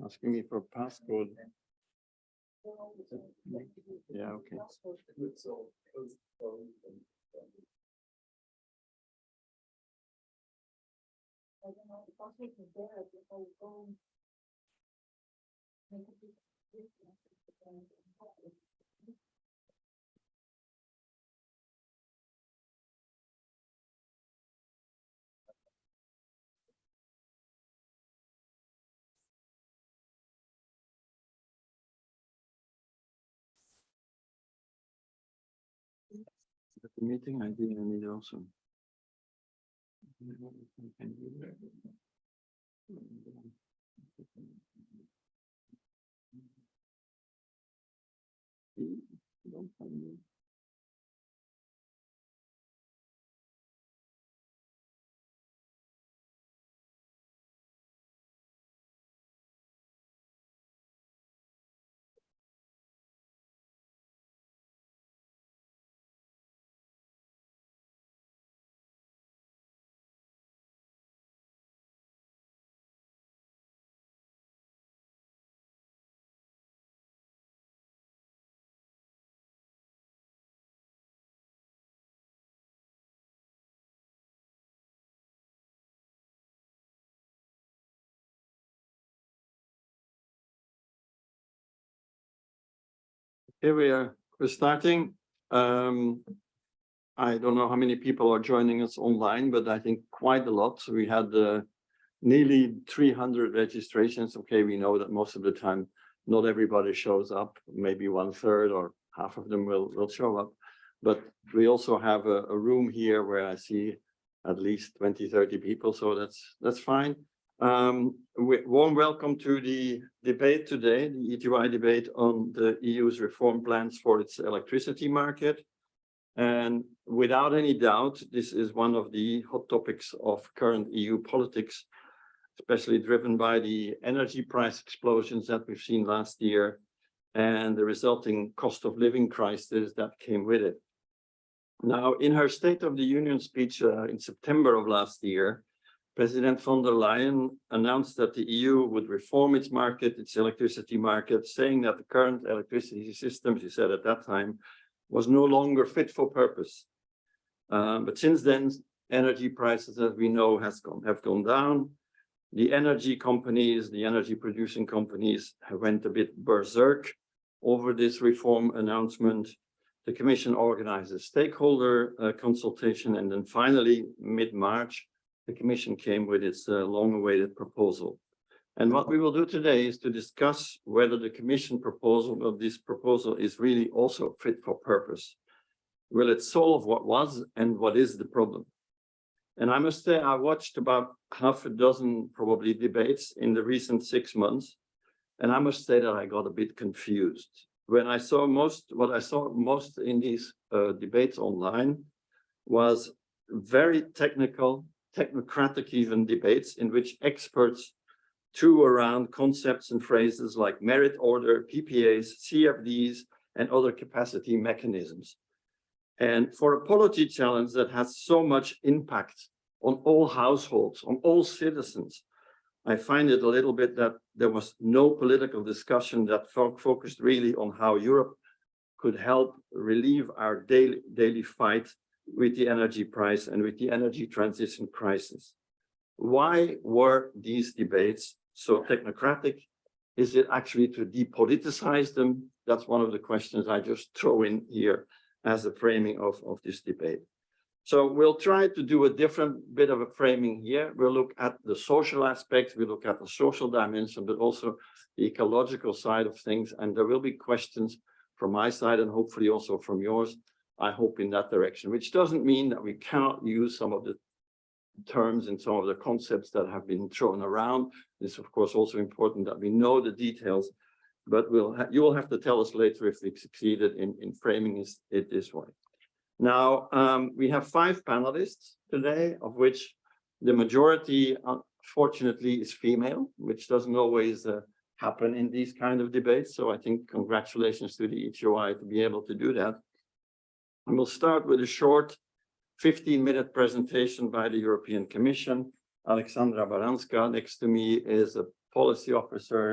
asking me for passcode. Yeah, okay. The meeting ID I need also. Here we are. We're starting. I don't know how many people are joining us online, but I think quite a lot. So we had nearly 300 registrations. Okay, we know that most of the time, not everybody shows up. Maybe 1/3 or half of them will show up. But we also have a room here where I see at least 20, 30 people. So that's fine. Warm welcome to the debate today, the ETUI debate on the EU's reform plans for its electricity market. And without any doubt, this is one of the hot topics of current EU politics, especially driven by the energy price explosions that we've seen last year and the resulting cost of living crisis that came with it. Now, in her State of the Union speech in September of last year, President von der Leyen announced that the EU would reform its market, its electricity market, saying that the current electricity system, she said at that time, was no longer fit for purpose. But since then, energy prices, as we know, have gone down. The energy companies, the energy producing companies have went a bit berserk over this reform announcement. The Commission organized a stakeholder consultation, and then finally, mid-March, the Commission came with its long-awaited proposal. And what we will do today is to discuss whether the Commission proposal, or this proposal, is really also fit for purpose. Will it solve what was and what is the problem? And I must say, I watched about half a dozen probably debates in the recent 6 months, and I must say that I got a bit confused. When I saw what I saw most in these debates online was very technocratic even debates in which experts threw around concepts and phrases like merit order, PPAs, CFDs, and other capacity mechanisms. And for a policy challenge that has so much impact on all households, on all citizens, I find it a little bit that there was no political discussion that focused really on how Europe could help relieve our daily fight with the energy price and with the energy transition crisis. Why were these debates so technocratic? Is it actually to depoliticize them? That's one of the questions I just throw in here as a framing of this debate. So we'll try to do a different bit of a framing here. We'll look at the social aspects, we'll look at the social dimension, but also the ecological side of things. And there will be questions from my side and hopefully also from yours, I hope, in that direction, which doesn't mean that we cannot use some of the terms and some of the concepts that have been thrown around. It's of course also important that we know the details, but you will have to tell us later if we succeeded in framing it this way. Now, we have 5 panelists today, of which the majority, unfortunately, is female, which doesn't always happen in these kind of debates. So I think congratulations to the ETUI to be able to do that. And we'll start with a short 15-minute presentation by the European Commission. Alexandra Baranska next to me is a policy officer,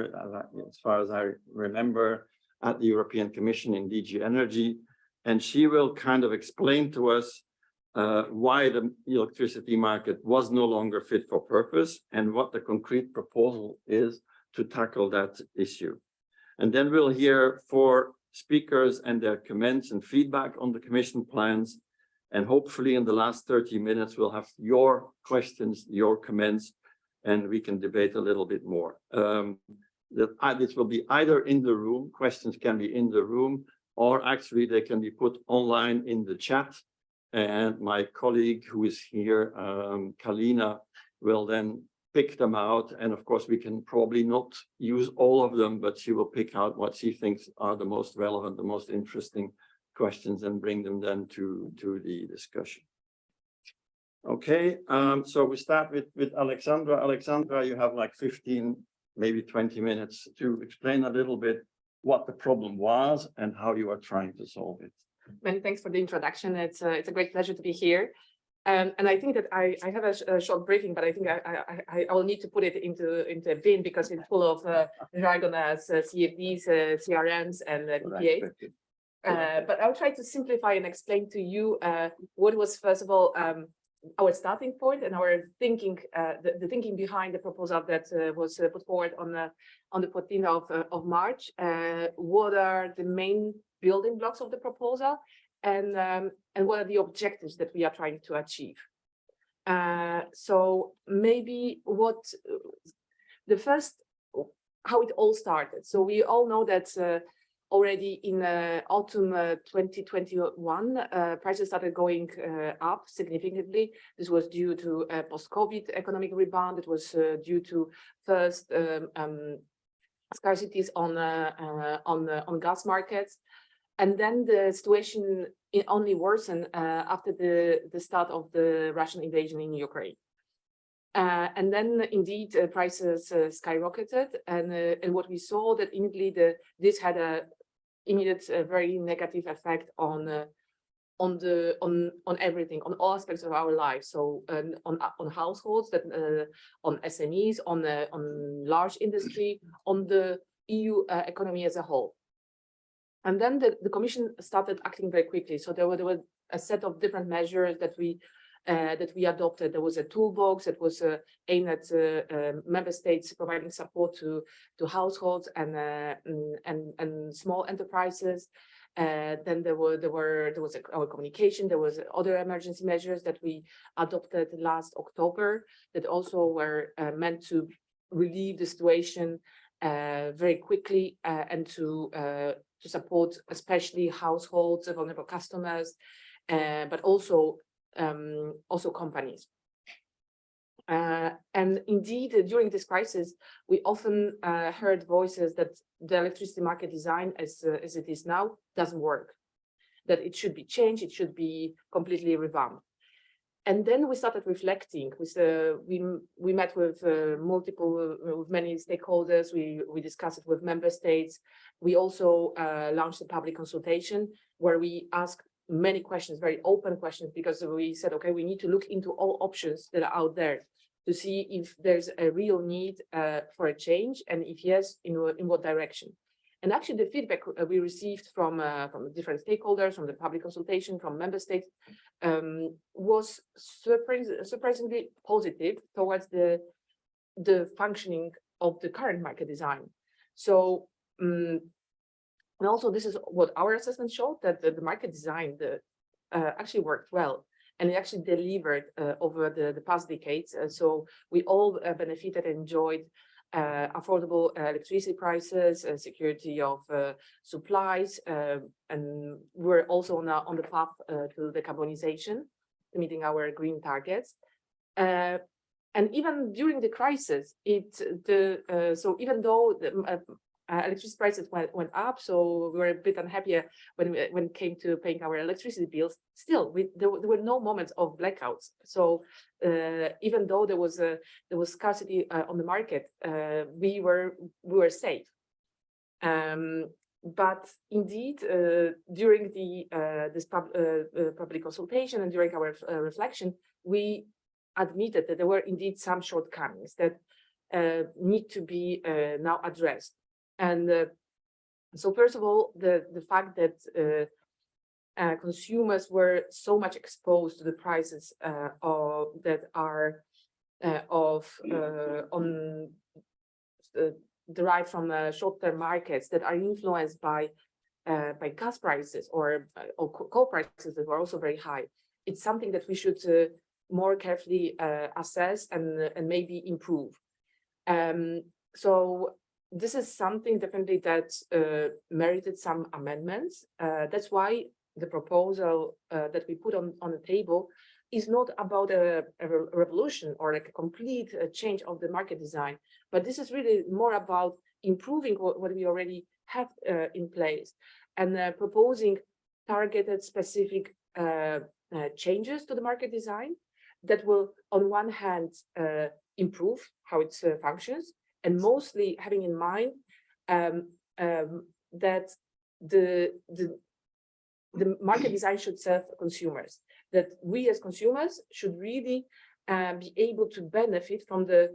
as far as I remember, at the European Commission in DG Energy. And she will kind of explain to us why the electricity market was no longer fit for purpose and what the concrete proposal is to tackle that issue. And then we'll hear 4 speakers and their comments and feedback on the Commission plans. And hopefully in the last 30 minutes, we'll have your questions, your comments, and we can debate a little bit more. This will be either in the room, questions can be in the room, or actually they can be put online in the chat. And my colleague who is here, Kalina, will then pick them out. And of course, we can probably not use all of them, but she will pick out what she thinks are the most relevant, the most interesting questions and bring them then to the discussion. Okay, so we start with Alexandra. Alexandra, you have like 15, maybe 20 minutes to explain a little bit what the problem was and how you are trying to solve it. Many thanks for the introduction. It's a great pleasure to be here. And I think that I have a short briefing, but I think I will need to put it into a bin because it's full of jargon as CFDs, CRMs, and PPAs. But I'll try to simplify and explain to you what was, first of all, our starting point and our thinking, the thinking behind the proposal that was put forward on the 14th of March. What are the main building blocks of the proposal, and what are the objectives that we are trying to achieve? So maybe how it all started. So we all know that already in autumn 2021, prices started going up significantly. This was due to post-COVID economic rebound. It was due to first scarcities on gas markets. And then the situation only worsened after the start of the Russian invasion in Ukraine. And then indeed prices skyrocketed, and what we saw that immediately this had a immediate very negative effect on everything, on all aspects of our lives. So on households, on SMEs, on large industry, on the EU economy as a whole. And then the Commission started acting very quickly. So there were a set of different measures that we adopted. There was a toolbox that was aimed at member states providing support to households and small enterprises. Then there was our communication. There was other emergency measures that we adopted last October that also were meant to relieve the situation very quickly and to support especially households, vulnerable customers, but also companies. And indeed, during this crisis, we often heard voices that the electricity market design as it is now doesn't work, that it should be changed, it should be completely revamped. And then we started reflecting. We met with many stakeholders. We discussed it with member states. We also launched a public consultation where we asked many questions, very open questions, because we said, okay, we need to look into all options that are out there to see if there's a real need for a change, and if yes, in what direction. And actually, the feedback we received from different stakeholders, from the public consultation, from member states, was surprisingly positive towards the functioning of the current market design. So, and also this is what our assessment showed, that the market design actually worked well, and it actually delivered over the past decades. So we all benefited and enjoyed affordable electricity prices, security of supplies, and we're also on the path to decarbonization, meeting our green targets. And even during the crisis, so even though the electricity prices went up, so we were a bit unhappy when it came to paying our electricity bills. Still, there were no moments of blackouts. So even though there was scarcity on the market, we were safe. But indeed, during this public consultation and during our reflection, we admitted that there were indeed some shortcomings, that need to be now addressed. And so first of all, the fact that consumers were so much exposed to the prices that are derived from short-term markets that are influenced by gas prices or coal prices that were also very high. It's something that we should more carefully assess and maybe improve. So this is something definitely that merited some amendments. That's why the proposal that we put on the table is not about a revolution or like a complete change of the market design, but this is really more about improving what we already have in place and proposing targeted specific changes to the market design that will, on one hand, improve how it functions, and mostly having in mind that the market design should serve consumers, that we as consumers should really be able to benefit from the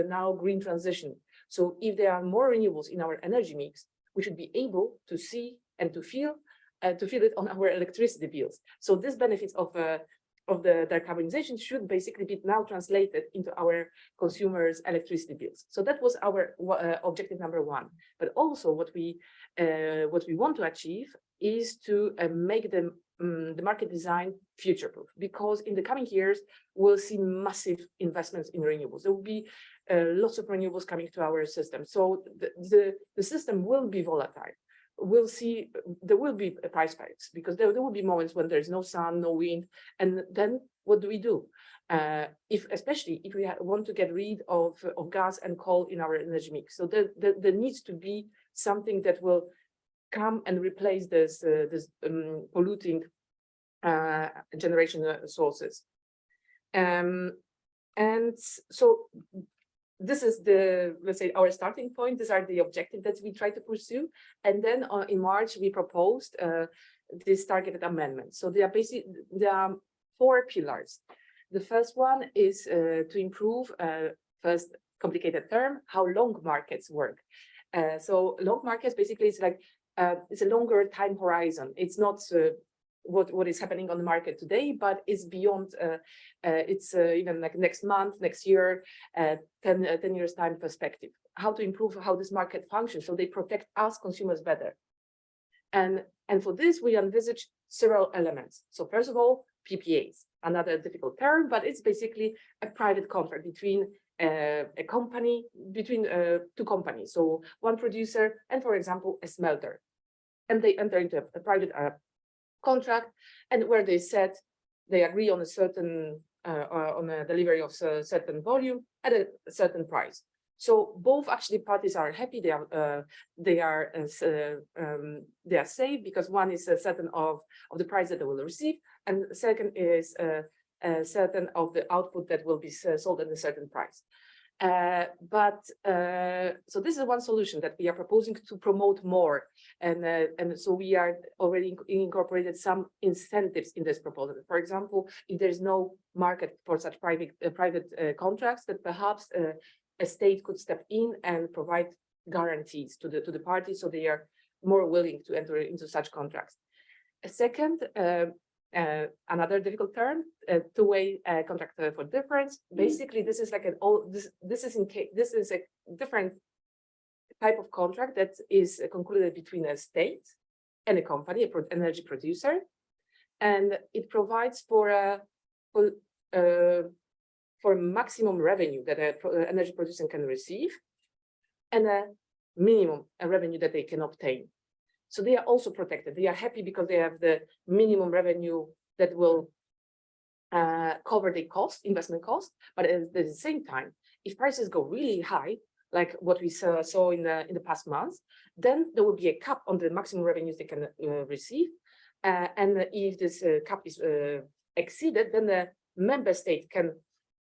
now green transition. So if there are more renewables in our energy mix, we should be able to see and to feel it on our electricity bills. So this benefits of the decarbonization should basically be now translated into our consumers' electricity bills. So that was our objective number one. But also what we want to achieve is to make the market design future-proof, because in the coming years we'll see massive investments in renewables. There will be lots of renewables coming to our system. So the system will be volatile. We'll see there will be price spikes because there will be moments when there's no sun, no wind, and then what do we do? Especially if we want to get rid of gas and coal in our energy mix. So there needs to be something that will come and replace this polluting generation sources. And so this is let's say, our starting point. These are the objectives that we try to pursue. And then in March, we proposed this targeted amendment. So there are 4 pillars. The first one is to improve, first complicated term, how long markets work. So long markets basically is like, it's a longer time horizon. It's not what is happening on the market today, but it's beyond, it's even like next month, next year, 10 years time perspective. How to improve how this market functions so they protect us consumers better. And for this, we envisage several elements. So first of all, PPAs, another difficult term, but it's basically a private contract between a company, between 2 companies. So one producer and, for example, a smelter. And they enter into a private contract, and where they agree on a certain on a delivery of a certain volume at a certain price. So both actually parties are happy. They are safe because one is certain of the price that they will receive, and the second is certain of the output that will be sold at a certain price. So this is one solution that we are proposing to promote more, and so we are already incorporated some incentives in this proposal. For example, if there is no market for such private contracts, that perhaps a state could step in and provide guarantees to the parties, so they are more willing to enter into such contracts. A second, another difficult term, two-way contract for difference. Basically, this is like this is a different type of contract that is concluded between a state and a company, an energy producer, and it provides for maximum revenue that an energy producer can receive, and a minimum revenue that they can obtain. So they are also protected. They are happy because they have the minimum revenue that will cover the investment cost. But at the same time, if prices go really high, like what we saw in the past months, then there will be a cap on the maximum revenues they can receive. And if this cap is exceeded, then the member state can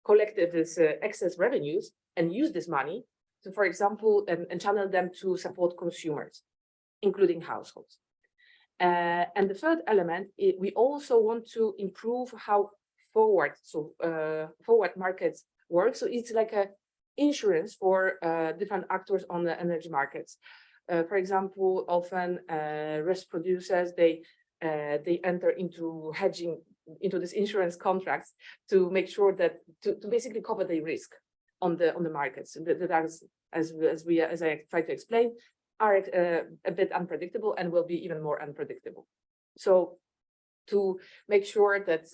collect this excess revenues and use this money to, for example, and channel them to support consumers, including households. And the third element, we also want to improve how forward markets works. So it's like a insurance for different actors on the energy markets. For example, often risk producers, they enter into hedging, into this insurance contracts to make sure that to basically cover the risk on the markets. That as I tried to explain, are a bit unpredictable and will be even more unpredictable. So to make sure that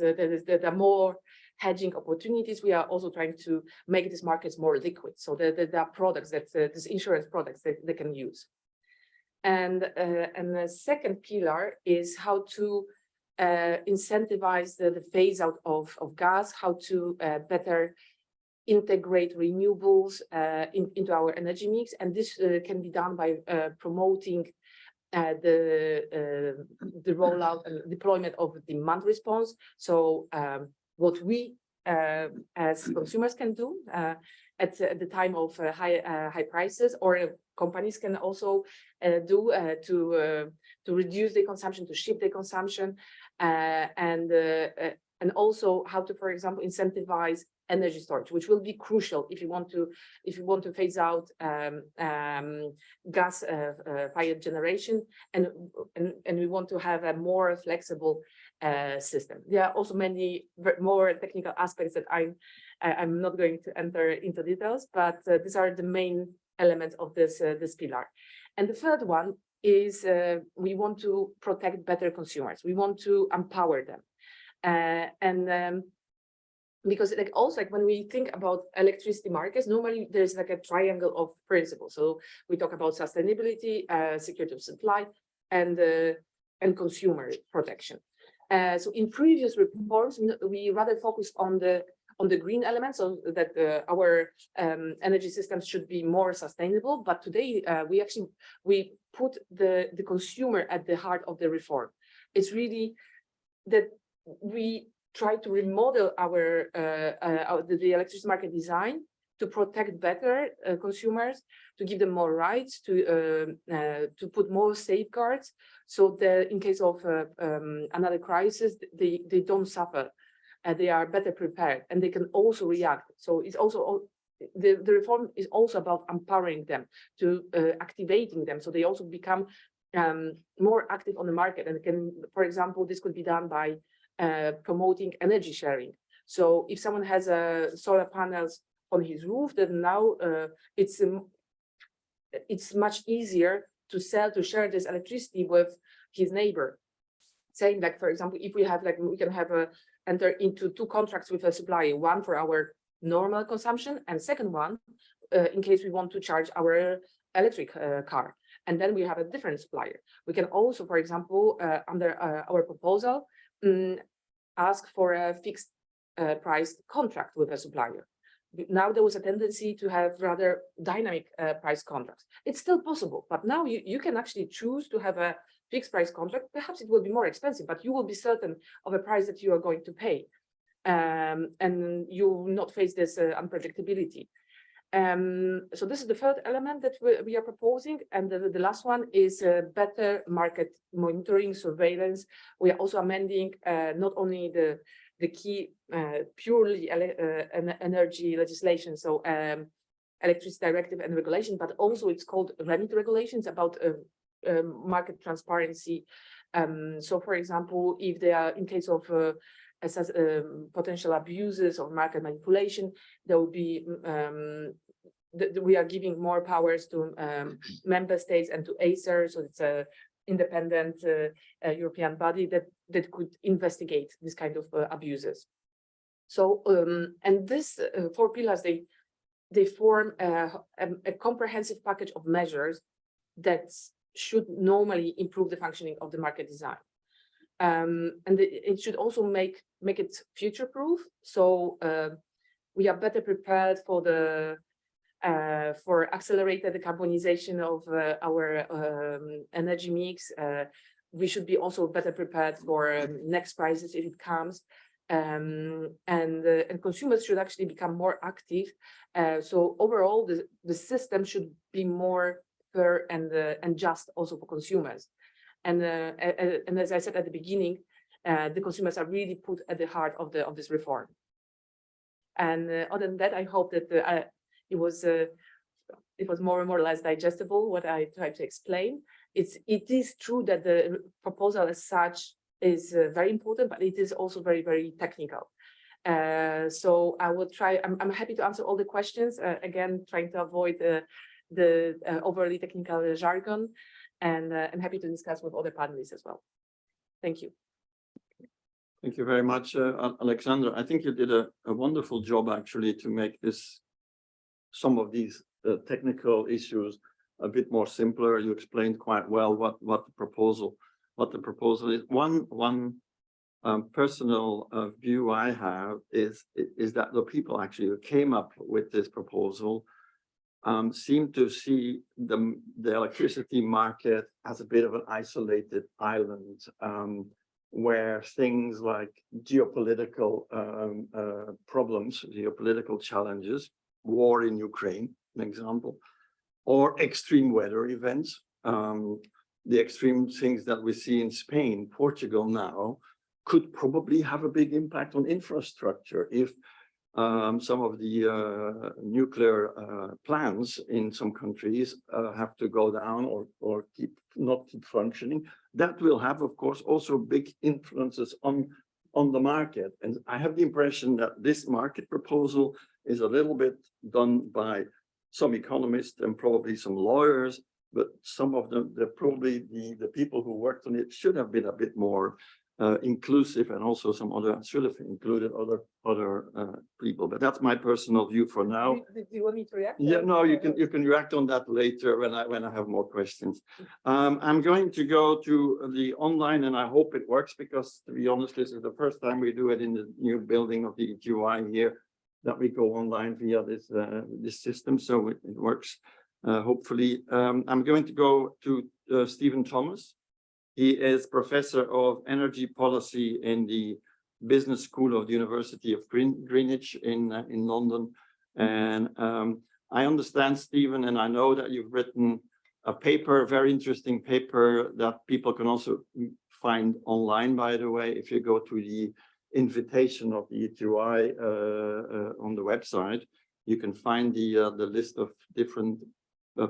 there are more hedging opportunities, we are also trying to make these markets more liquid, so that there are products that these insurance products that they can use. And the second pillar is how to incentivize the phase out of gas, how to better integrate renewables into our energy mix. And this can be done by promoting the rollout and deployment of demand response. So what we as consumers can do at the time of high prices, or companies can also do to reduce the consumption, to shift the consumption, and also how to, for example, incentivize energy storage, which will be crucial if you want to phase out gas fired generation, and we want to have a more flexible system. There are also many more technical aspects that I'm not going to enter into details, but these are the main elements of this pillar. And the third one is we want to protect better consumers. We want to empower them, because also when we think about electricity markets, normally there's like a triangle of principles. So we talk about sustainability, security of supply, and consumer protection. So in previous reforms, we rather focus on the green elements, so that our energy systems should be more sustainable. But today we put the consumer at the heart of the reform. It's really that we try to remodel the electricity market design to protect better consumers, to give them more rights, to put more safeguards, so that in case of another crisis, they don't suffer. They are better prepared, and they can also react. So it's also the reform is also about empowering them, to activating them, so they also become more active on the market. And can, for example, this could be done by promoting energy sharing. So if someone has solar panels on his roof, then now it's much easier to share this electricity with his neighbor. Saying like, for example, if we have we can have enter into 2 contracts with a supplier, one for our normal consumption, and second one in case we want to charge our electric car, and then we have a different supplier. We can also, for example, under our proposal, ask for a fixed price contract with a supplier. Now there was a tendency to have rather dynamic price contracts. It's still possible, but now you can actually choose to have a fixed price contract. Perhaps it will be more expensive, but you will be certain of a price that you are going to pay, and you will not face this unpredictability. So this is the third element that we are proposing. And the last one is better market monitoring, surveillance. We are also amending not only the key purely energy legislation, so electricity directive and regulation, but also it's called REMIT regulations, about market transparency. So for example, if they are in case of potential abuses or market manipulation, there will be we are giving more powers to member states and to ACER, so it's a independent European body that could investigate this kind of abuses. So and this 4 pillars, they form a comprehensive package of measures that should normally improve the functioning of the market design. And it should also make it future-proof. So we are better prepared for accelerated decarbonization of our energy mix. We should be also better prepared for next crisis if it comes. And consumers should actually become more active. So overall, the system should be more fair and just also for consumers. And as I said at the beginning, the consumers are really put at the heart of this reform. And other than that, I hope that it was more and more or less digestible what I tried to explain. It is true that the proposal as such is very important, but it is also very, very technical. So I will try. I'm happy to answer all the questions. Again, trying to avoid the overly technical jargon, and I'm happy to discuss with other panelists as well. Thank you. Thank you very much, Alexandra. I think you did a wonderful job actually to make some of these technical issues a bit more simpler. You explained quite well what the proposal is. One personal view I have is that the people actually who came up with this proposal seem to see the electricity market as a bit of an isolated island, where things like geopolitical problems, geopolitical challenges, war in Ukraine, an example, or extreme weather events, the extreme things that we see in Spain, Portugal now, could probably have a big impact on infrastructure if some of the nuclear plants in some countries have to go down or not keep functioning. That will have, of course, also big influences on the market. And I have the impression that this market proposal is a little bit done by some economists and probably some lawyers, but some of them, probably the people who worked on it should have been a bit more inclusive, and also some other should have included other people. But that's my personal view for now. Do you want me to react? Yeah, no, you can react on that later when I have more questions. I'm going to go to the online, and I hope it works, because to be honest, this is the first time we do it in the new building of the ETUI here, that we go online via this system, so it works hopefully. I'm going to go to Stephen Thomas. He is professor of energy policy in the Business School of the University of Greenwich in London. And I understand, Stephen, and I know that you've written a paper, a very interesting paper that people can also find online, by the way, if you go to the invitation of the ETUI on the website, you can find the list of different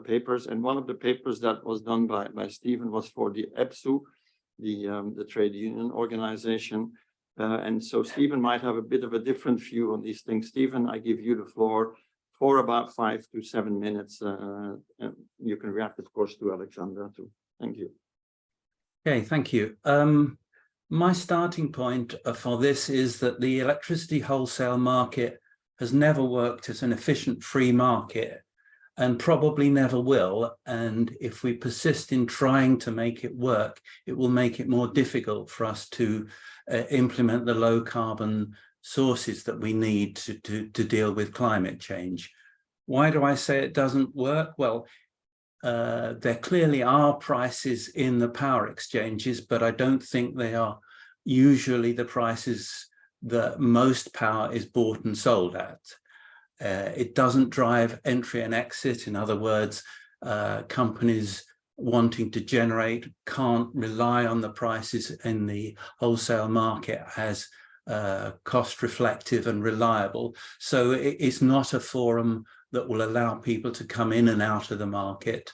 papers. And one of the papers that was done by Stephen was for the EPSU, the trade union organization. And so Stephen might have a bit of a different view on these things. Stephen, I give you the floor for about 5 to 7 minutes. And you can react, of course, to Alexandra too. Thank you. Okay, thank you. My starting point for this is that the electricity wholesale market has never worked as an efficient free market, and probably never will. And if we persist in trying to make it work, it will make it more difficult for us to implement the low carbon sources that we need to deal with climate change. Why do I say it doesn't work? Well, there clearly are prices in the power exchanges, but I don't think they are usually the prices that most power is bought and sold at. It doesn't drive entry and exit. In other words, companies wanting to generate can't rely on the prices in the wholesale market as cost reflective and reliable. So it's not a forum that will allow people to come in and out of the market.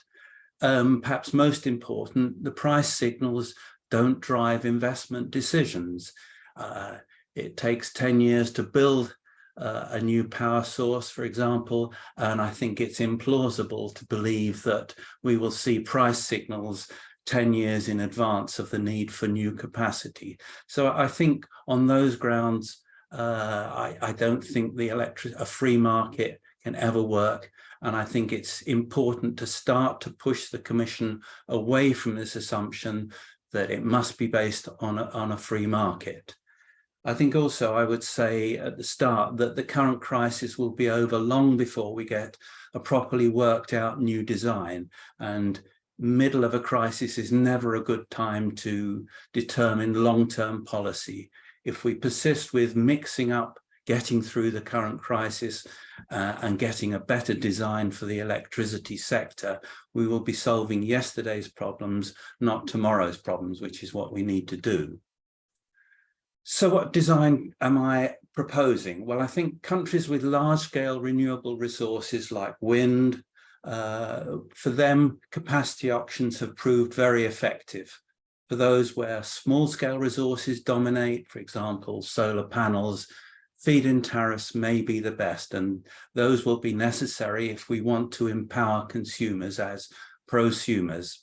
Perhaps most important, the price signals don't drive investment decisions. It takes 10 years to build a new power source, for example, and I think it's implausible to believe that we will see price signals 10 years in advance of the need for new capacity. So I think on those grounds, I don't think a free market can ever work. And I think it's important to start to push the Commission away from this assumption that it must be based on a free market. I think also I would say at the start that the current crisis will be over long before we get a properly worked out new design, and middle of a crisis is never a good time to determine long-term policy. If we persist with mixing up, getting through the current crisis and getting a better design for the electricity sector, we will be solving yesterday's problems, not tomorrow's problems, which is what we need to do. So what design am I proposing? Well, I think countries with large-scale renewable resources like wind, for them, capacity auctions have proved very effective. For those where small-scale resources dominate, for example, solar panels, feed-in tariffs may be the best, and those will be necessary if we want to empower consumers as prosumers.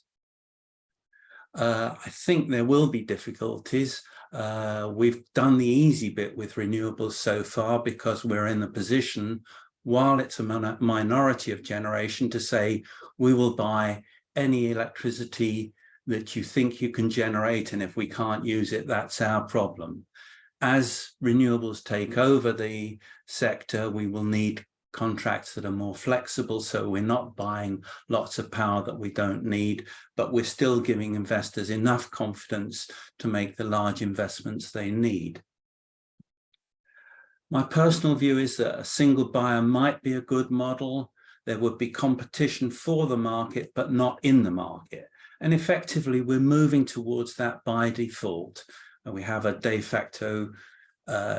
I think there will be difficulties. We've done the easy bit with renewables so far because we're in the position, while it's a minority of generation, to say we will buy any electricity that you think you can generate, and if we can't use it, that's our problem. As renewables take over the sector, we will need contracts that are more flexible, so we're not buying lots of power that we don't need, but we're still giving investors enough confidence to make the large investments they need. My personal view is that a single buyer might be a good model. There would be competition for the market, but not in the market. And effectively, we're moving towards that by default. And we have a de facto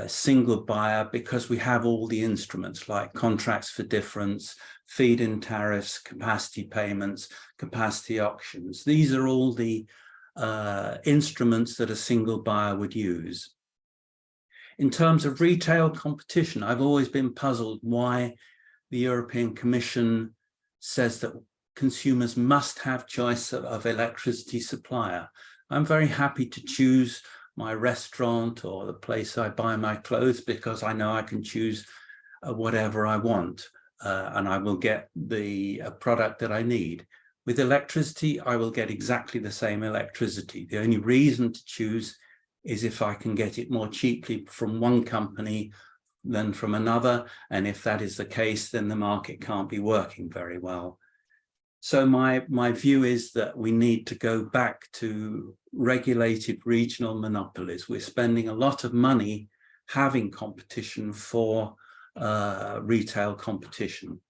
single buyer because we have all the instruments like contracts for difference, feed-in tariffs, capacity payments, capacity auctions. These are all the instruments that a single buyer would use. In terms of retail competition, I've always been puzzled why the European Commission says that consumers must have choice of electricity supplier. I'm very happy to choose my restaurant or the place I buy my clothes because I know I can choose whatever I want and I will get the product that I need. With electricity, I will get exactly the same electricity. The only reason to choose is if I can get it more cheaply from one company than from another. And if that is the case, then the market can't be working very well. So my view is that we need to go back to regulated regional monopolies. We're spending a lot of money having competition for retail competition.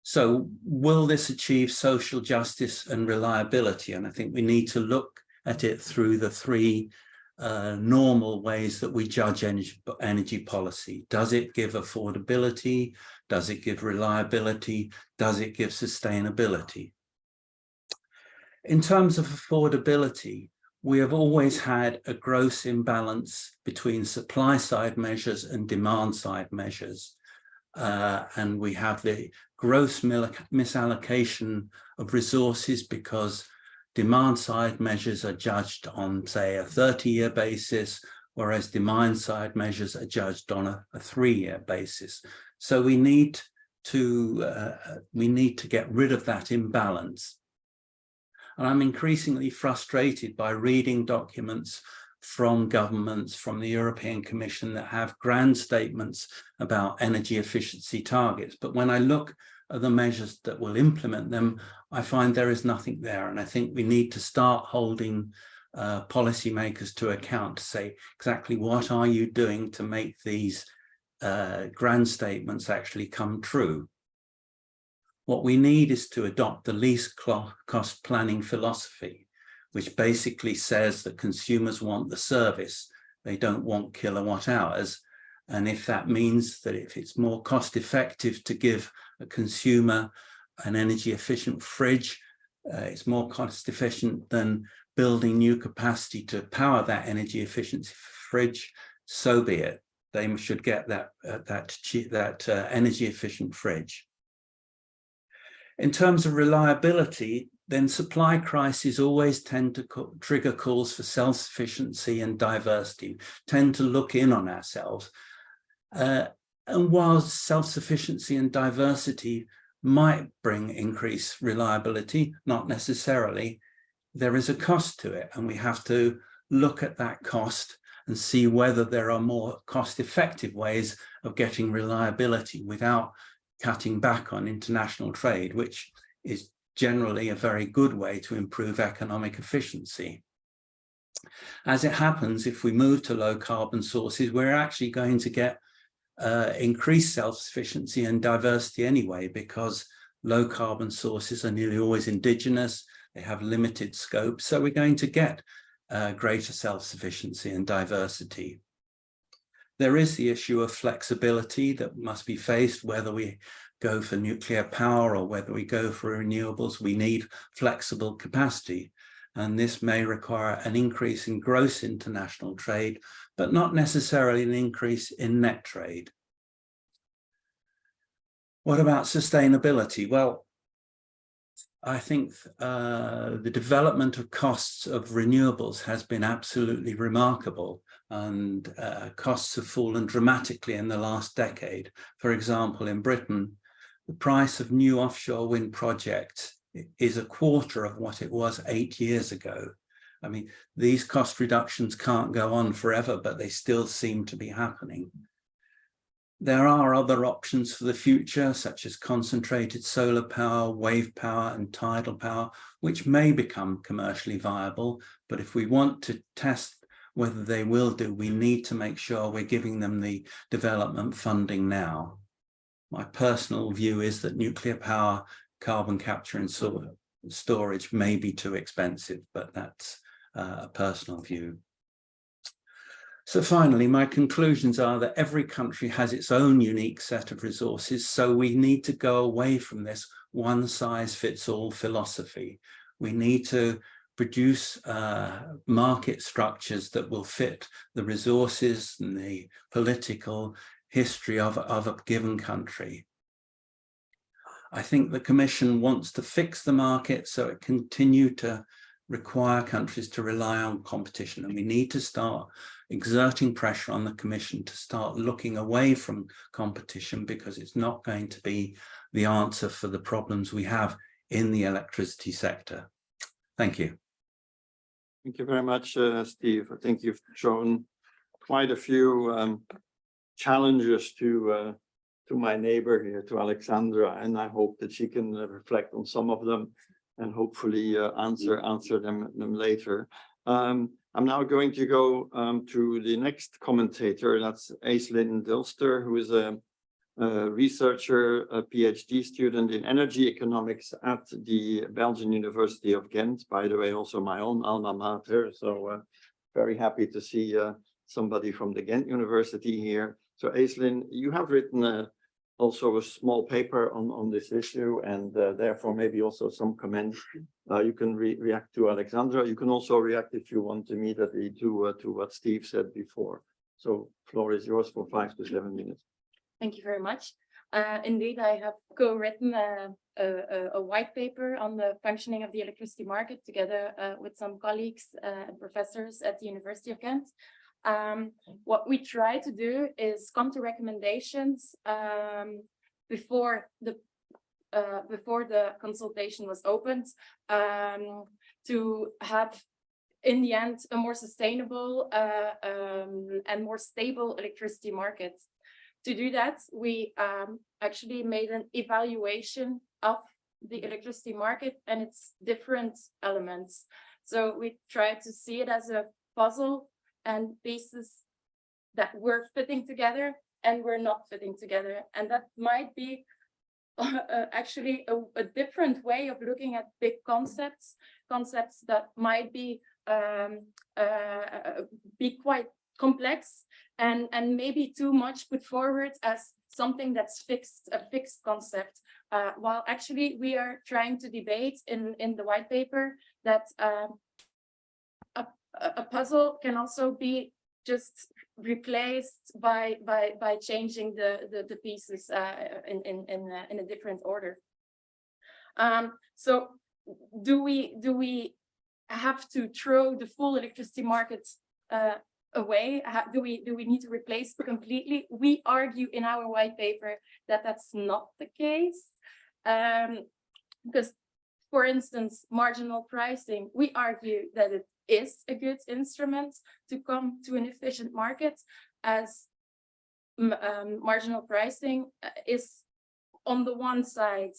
So will this achieve social justice and reliability? And I think we need to look at it through the three normal ways that we judge energy policy. Does it give affordability? Does it give reliability? Does it give sustainability? In terms of affordability, we have always had a gross imbalance between supply side measures and demand side measures. And we have the gross misallocation of resources because demand side measures are judged on, say, a 30-year basis, whereas demand side measures are judged on a 3-year basis. So we need to get rid of that imbalance. And I'm increasingly frustrated by reading documents from governments, from the European Commission, that have grand statements about energy efficiency targets. But when I look at the measures that will implement them, I find there is nothing there. And I think we need to start holding policymakers to account to say exactly what are you doing to make these grand statements actually come true. What we need is to adopt the least cost planning philosophy, which basically says that consumers want the service, they don't want kilowatt hours. And if that means that if it's more cost effective to give a consumer an energy efficient fridge, it's more cost efficient than building new capacity to power that energy efficiency fridge, so be it. They should get that energy efficient fridge. In terms of reliability, then supply crises always tend to trigger calls for self-sufficiency and diversity, tend to look in on ourselves. And while self-sufficiency and diversity might bring increased reliability, not necessarily, there is a cost to it. And we have to look at that cost and see whether there are more cost-effective ways of getting reliability without cutting back on international trade, which is generally a very good way to improve economic efficiency. As it happens, if we move to low carbon sources, we're actually going to get increased self-sufficiency and diversity anyway, because low carbon sources are nearly always indigenous, they have limited scope, so we're going to get greater self-sufficiency and diversity. There is the issue of flexibility that must be faced, whether we go for nuclear power or whether we go for renewables. We need flexible capacity, and this may require an increase in gross international trade, but not necessarily an increase in net trade. What about sustainability? Well, I think the development of costs of renewables has been absolutely remarkable, and costs have fallen dramatically in the last decade. For example, in Britain, the price of new offshore wind projects is a quarter of what it was 8 years ago. I mean, these cost reductions can't go on forever, but they still seem to be happening. There are other options for the future, such as concentrated solar power, wave power, and tidal power, which may become commercially viable. But if we want to test whether they will do, we need to make sure we're giving them the development funding now. My personal view is that nuclear power, carbon capture and storage may be too expensive, but that's a personal view. So finally, my conclusions are that every country has its own unique set of resources, so we need to go away from this one-size-fits-all philosophy. We need to produce market structures that will fit the resources and the political history of a given country. I think the Commission wants to fix the market so it continue to require countries to rely on competition, and we need to start exerting pressure on the Commission to start looking away from competition, because it's not going to be the answer for the problems we have in the electricity sector. Thank you. Thank you very much, Steve. I think you've shown quite a few challenges to my neighbor here, to Alexandra, and I hope that she can reflect on some of them and hopefully answer them later. I'm now going to go to the next commentator. That's Aislinn Dilster, who is a researcher, a PhD student in energy economics at the Belgian University of Ghent. By the way, also my own alma mater. So very happy to see somebody from the Ghent University here. So Aislinn, you have written also a small paper on this issue, and therefore maybe also some comments. You can react to Alexandra. You can also react, if you want, immediately to what Steve said before. So floor is yours for 5 to 7 minutes. Thank you very much. Indeed, I have co-written a white paper on the functioning of the electricity market together with some colleagues and professors at the University of Ghent. What we try to do is come to recommendations before the consultation was opened, to have, in the end, a more sustainable and more stable electricity market. To do that, we actually made an evaluation of the electricity market and its different elements. So we tried to see it as a puzzle and pieces that were fitting together and were not fitting together. And that might be actually a different way of looking at big concepts that might be quite complex and maybe too much put forward as something that's fixed, a fixed concept, while actually we are trying to debate in the white paper that a puzzle can also be just replaced by changing the pieces in a different order. So do we have to throw the full electricity market away? Do we need to replace it completely? We argue in our white paper that that's not the case, because, for instance, marginal pricing, we argue that it is a good instrument to come to an efficient market, as marginal pricing is on the one side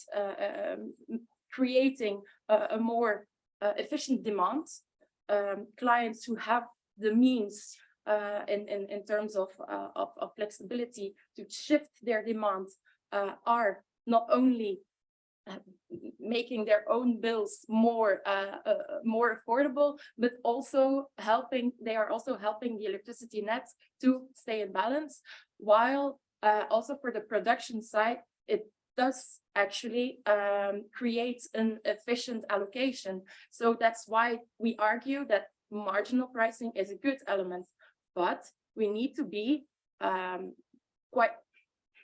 creating a more efficient demand. Clients who have the means in terms of flexibility to shift their demand are not only making their own bills more affordable, but also they are also helping the electricity net to stay in balance, while also for the production side, it does actually create an efficient allocation. So that's why we argue that marginal pricing is a good element, but we need to be quite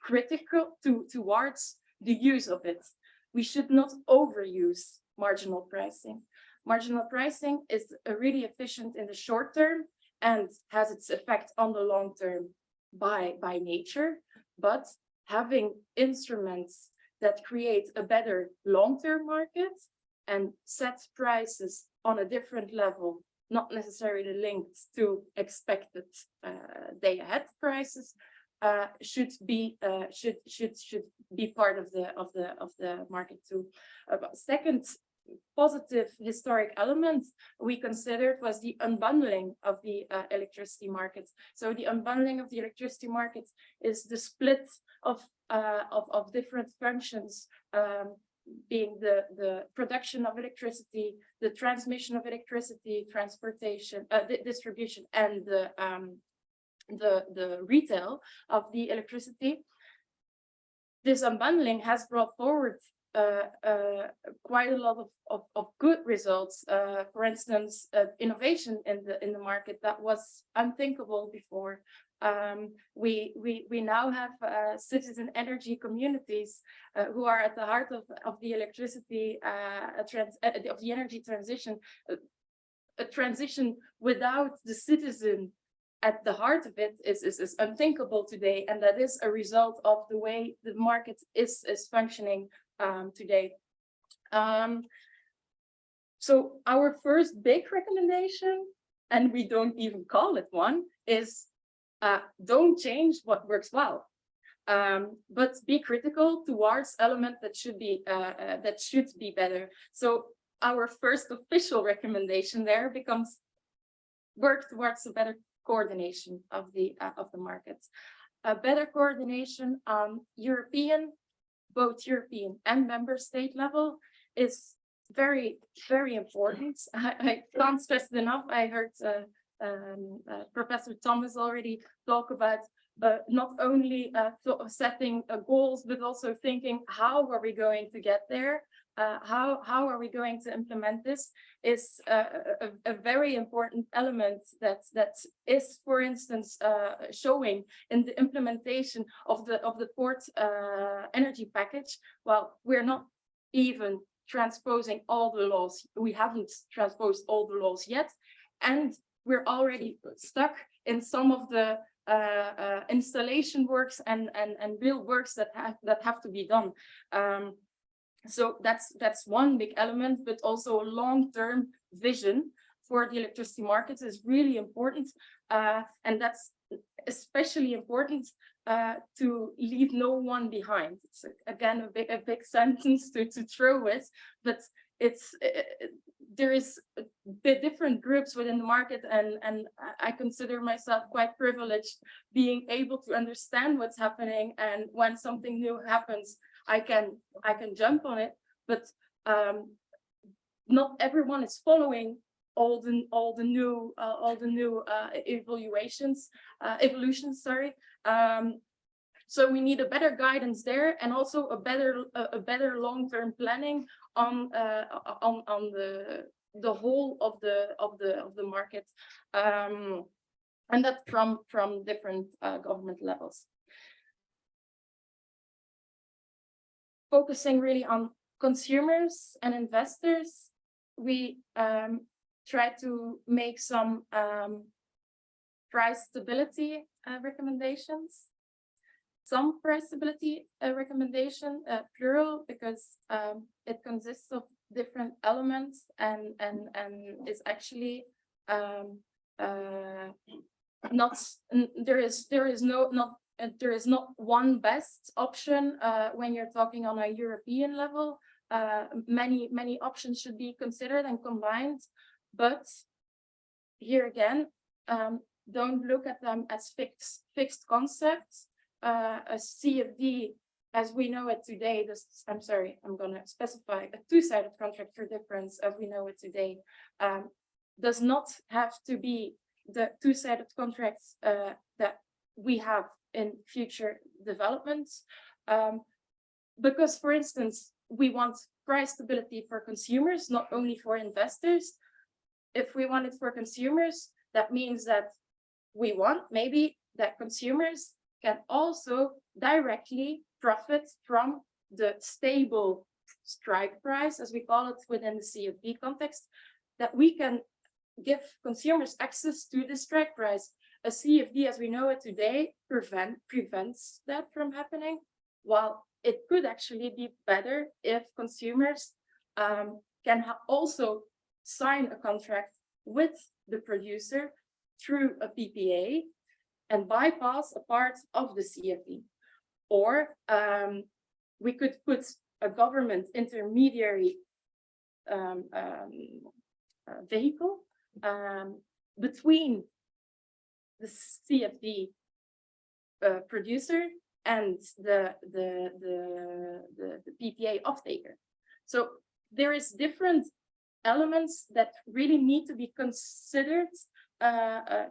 critical towards the use of it. We should not overuse marginal pricing. Marginal pricing is really efficient in the short term and has its effect on the long term by nature, but having instruments that create a better long-term market and set prices on a different level, not necessarily linked to expected day-ahead prices, should be part of the market too. Second positive historic element we considered was the unbundling of the electricity markets. So the unbundling of the electricity markets is the split of different functions, being the production of electricity, the transmission of electricity, transportation, the distribution, and the retail of the electricity. This unbundling has brought forward quite a lot of good results. For instance, innovation in the market that was unthinkable before. We now have citizen energy communities who are at the heart of the electricity of the energy transition. A transition without the citizen at the heart of it is unthinkable today, and that is a result of the way the market is functioning today. So our first big recommendation, and we don't even call it one, is don't change what works well, but be critical towards elements that should be better. So our first official recommendation there becomes work towards a better coordination of the markets. A better coordination on both European and member state level is very, very important. I can't stress it enough. I heard Professor Thomas already talk about not only setting goals, but also thinking, how are we going to get there? How are we going to implement this? Is a very important element that is, for instance, showing in the implementation of the port energy package. Well, we're not even transposing all the laws. We haven't transposed all the laws yet, and we're already stuck in some of the installation works and real works that have to be done. So that's one big element, but also a long-term vision for the electricity markets is really important, and that's especially important to leave no one behind. It's again a big sentence to throw with, but there is different groups within the market, and I consider myself quite privileged being able to understand what's happening, and when something new happens, I can jump on it, but not everyone is following all the new evolutions. Sorry. So we need a better guidance there, and also a better long-term planning on the whole of the market, and that from different government levels. Focusing really on consumers and investors, we try to make some price stability recommendations. Some price stability recommendation, plural, because it consists of different elements and is actually there is not one best option when you're talking on a European level. Many options should be considered and combined, but here again, don't look at them as fixed concepts. A CFD as we know it today, I'm sorry, I'm going to specify a two-sided contract for difference as we know it today does not have to be the two-sided contracts that we have in future developments. Because, for instance, we want price stability for consumers, not only for investors. If we want it for consumers, that means that we want maybe that consumers can also directly profit from the stable strike price, as we call it within the CFD context, that we can give consumers access to the strike price. A CFD, as we know it today, prevents that from happening, while it could actually be better if consumers can also sign a contract with the producer through a PPA and bypass a part of the CFD. Or we could put a government intermediary vehicle between the CFD producer and the PPA off-taker. So there is different elements that really need to be considered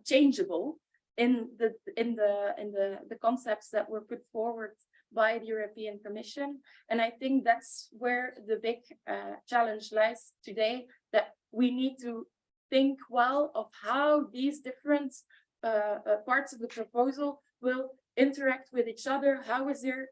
changeable in the concepts that were put forward by the European Commission. And I think that's where the big challenge lies today, that we need to think well of how these different parts of the proposal will interact with each other. How is their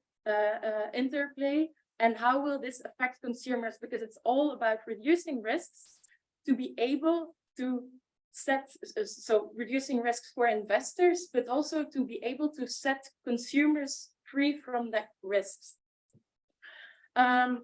interplay, and how will this affect consumers? Because it's all about reducing risks to be able to set, so reducing risks for investors, but also to be able to set consumers free from that risks. Try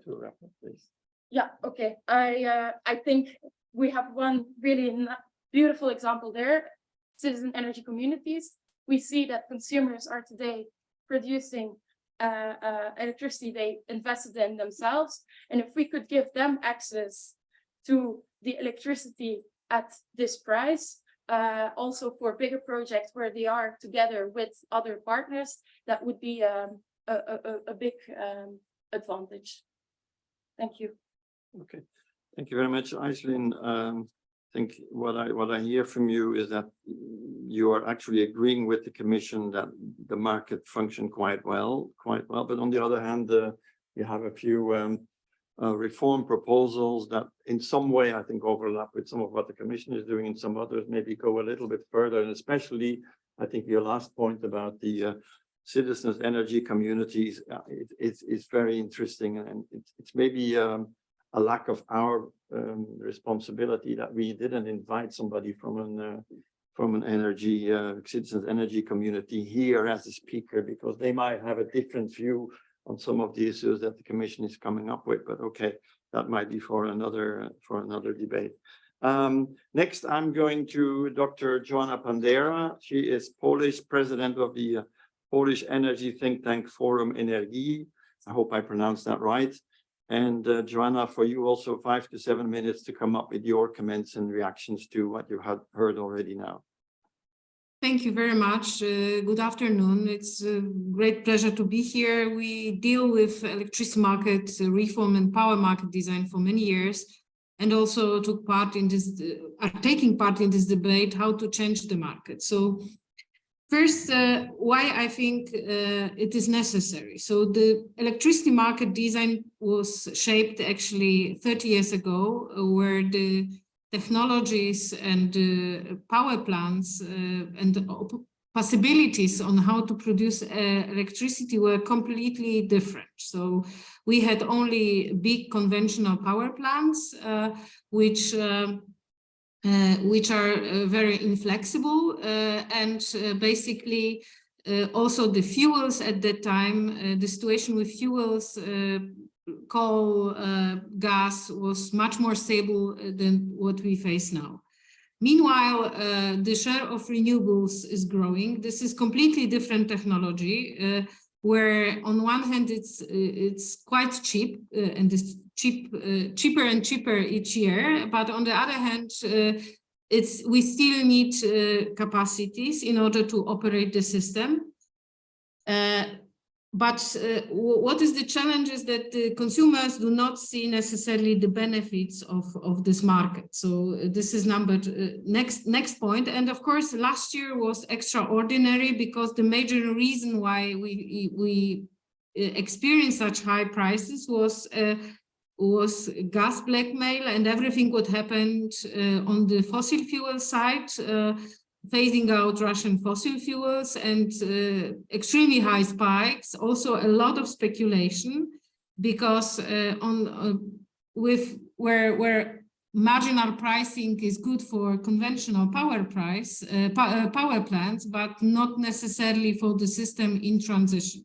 to wrap up, please. Yeah, okay. I think we have one really beautiful example there. Citizen energy communities. We see that consumers are today producing electricity they invested in themselves. And if we could give them access to the electricity at this price, also for bigger projects where they are together with other partners, that would be a big advantage. Thank you. Okay, thank you very much, Aislinn. I think what I hear from you is that you are actually agreeing with the Commission that the market functioned quite well. But on the other hand, you have a few reform proposals that in some way I think overlap with some of what the Commission is doing, and some others maybe go a little bit further. And especially, I think your last point about the citizens' energy communities is very interesting, and it's maybe a lack of our responsibility that we didn't invite somebody from an energy citizens energy community here as a speaker, because they might have a different view on some of the issues that the Commission is coming up with. But okay, that might be for another debate. Next, I'm going to Dr. Joanna Pandera. She is Polish president of the Polish energy think tank Forum Energii. I hope I pronounced that right. And Joanna, for you also 5 to 7 minutes to come up with your comments and reactions to what you have heard already now. Thank you very much. Good afternoon. It's a great pleasure to be here. We deal with electricity market reform and power market design for many years, and also took part in this, are taking part in this debate, how to change the market. So first, why I think it is necessary. So the electricity market design was shaped actually 30 years ago, where the technologies and power plants and possibilities on how to produce electricity were completely different. So we had only big conventional power plants, which are very inflexible, and basically also the fuels at that time, the situation with fuels, coal, gas was much more stable than what we face now. Meanwhile, the share of renewables is growing. This is completely different technology, where on one hand it's quite cheap, and it's cheaper and cheaper each year. But on the other hand, we still need capacities in order to operate the system. what is the challenge is that the consumers do not see necessarily the benefits of this market. So this is next point. And of course, last year was extraordinary because the major reason why we experienced such high prices was gas blackmail and everything what happened on the fossil fuel side, phasing out Russian fossil fuels and extremely high spikes, also a lot of speculation, because where marginal pricing is good for conventional power plants, but not necessarily for the system in transition.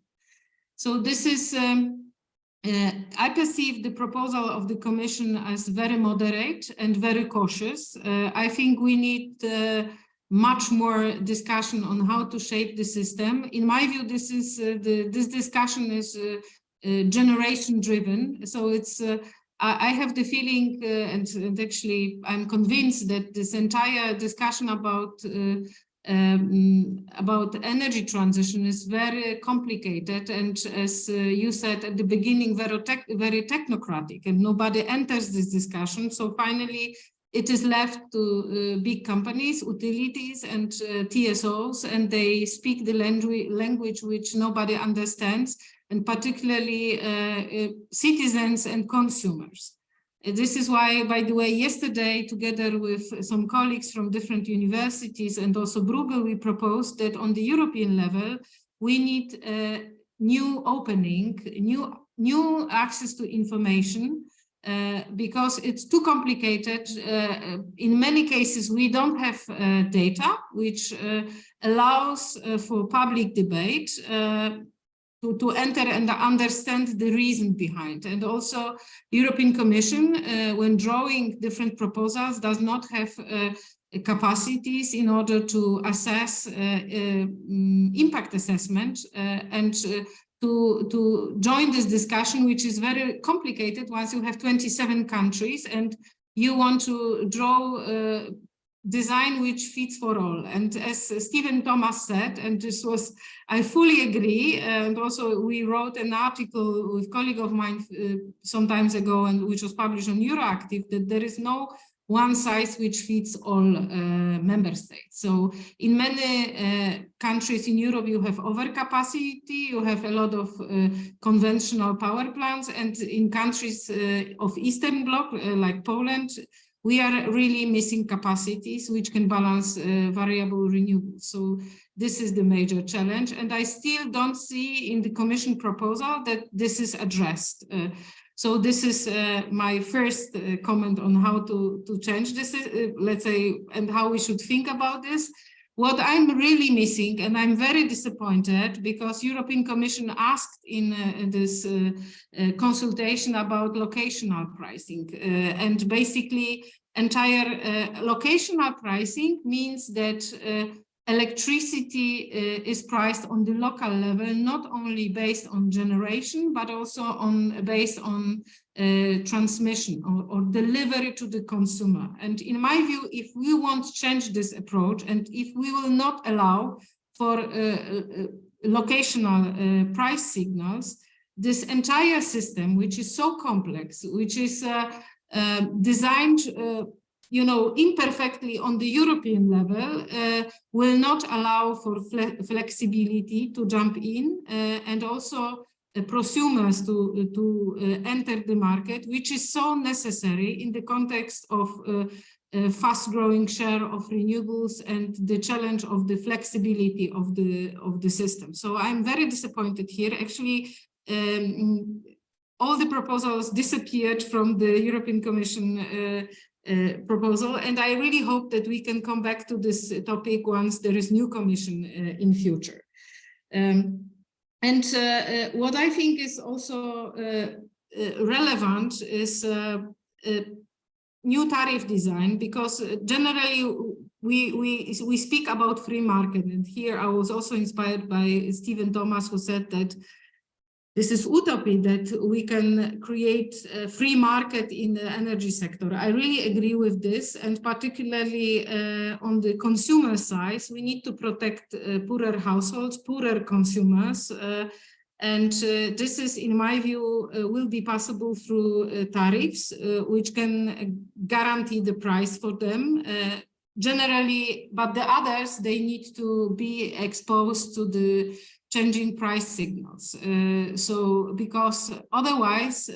So this is, I perceive the proposal of the Commission as very moderate and very cautious. I think we need much more discussion on how to shape the system. In my view, this discussion is generation driven. So it's I have the feeling, and actually I'm convinced that this entire discussion about energy transition is very complicated, and as you said at the beginning, very technocratic, and nobody enters this discussion. So finally, it is left to big companies, utilities, and TSOs, and they speak the language which nobody understands, and particularly citizens and consumers. This is why, by the way, yesterday, together with some colleagues from different universities and also Bruegel, we proposed that on the European level, we need a new opening, new access to information, because it's too complicated. In many cases, we don't have data, which allows for public debate to enter and understand the reason behind. And also, European Commission, when drawing different proposals, does not have capacities in order to assess impact assessment and to join this discussion, which is very complicated once you have 27 countries and you want to draw a design which fits for all. And as Stephen Thomas said, and this was, I fully agree, and also we wrote an article with a colleague of mine some time ago, and which was published on Euroactive, that there is no one size which fits all member states. So in many countries in Europe, you have overcapacity, you have a lot of conventional power plants, and in countries of Eastern Bloc, like Poland, we are really missing capacities which can balance variable renewables. So this is the major challenge, and I still don't see in the Commission proposal that this is addressed. So this is my first comment on how to change this, let's say, and how we should think about this. What I'm really missing, and I'm very disappointed, because European Commission asked in this consultation about locational pricing, and basically entire locational pricing means that electricity is priced on the local level, not only based on generation, but also based on transmission or delivery to the consumer. And in my view, if we want to change this approach, and if we will not allow for locational price signals, this entire system, which is so complex, which is designed imperfectly on the European level, will not allow for flexibility to jump in, and also prosumers to enter the market, which is so necessary in the context of fast-growing share of renewables and the challenge of the flexibility of the system. So I'm very disappointed here. Actually, all the proposals disappeared from the European Commission proposal, and I really hope that we can come back to this topic once there is new Commission in future. What I think is also relevant is new tariff design, because generally we speak about free market, and here I was also inspired by Stephen Thomas, who said that this is utopia, that we can create a free market in the energy sector. I really agree with this, and particularly on the consumer side, we need to protect poorer households, poorer consumers, And this is, in my view, will be possible through tariffs, which can guarantee the price for them. Generally, but the others, they need to be exposed to the changing price signals. So because otherwise,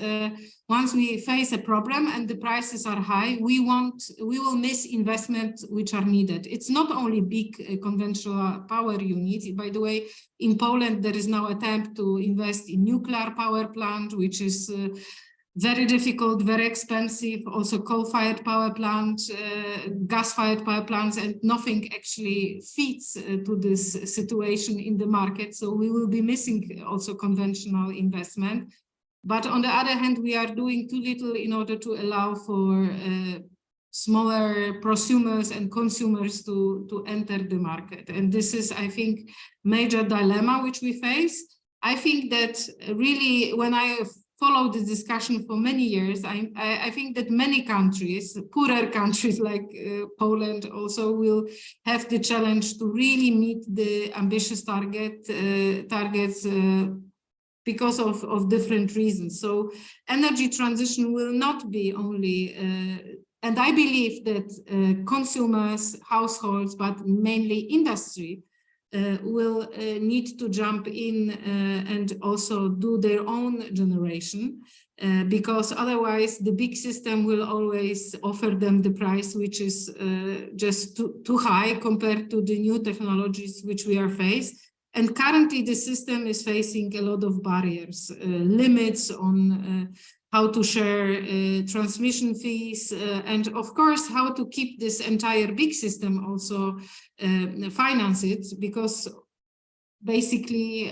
once we face a problem and the prices are high, we will miss investment which are needed. It's not only big conventional power units. By the way, in Poland, there is now an attempt to invest in nuclear power plant, which is very difficult, very expensive, also coal-fired power plants, gas-fired power plants, and nothing actually fits to this situation in the market. So we will be missing also conventional investment. But on the other hand, we are doing too little in order to allow for smaller prosumers and consumers to enter the market. And this is, I think, major dilemma which we face. I think that really, when I followed the discussion for many years, I think that many countries, poorer countries like Poland, also will have the challenge to really meet the ambitious targets because of different reasons. So energy transition will not be only, and I believe that consumers, households, but mainly industry, will need to jump in and also do their own generation, because otherwise the big system will always offer them the price which is just too high compared to the new technologies which we are faced. And currently the system is facing a lot of barriers, limits on how to share transmission fees, and of course, how to keep this entire big system also finance it, because basically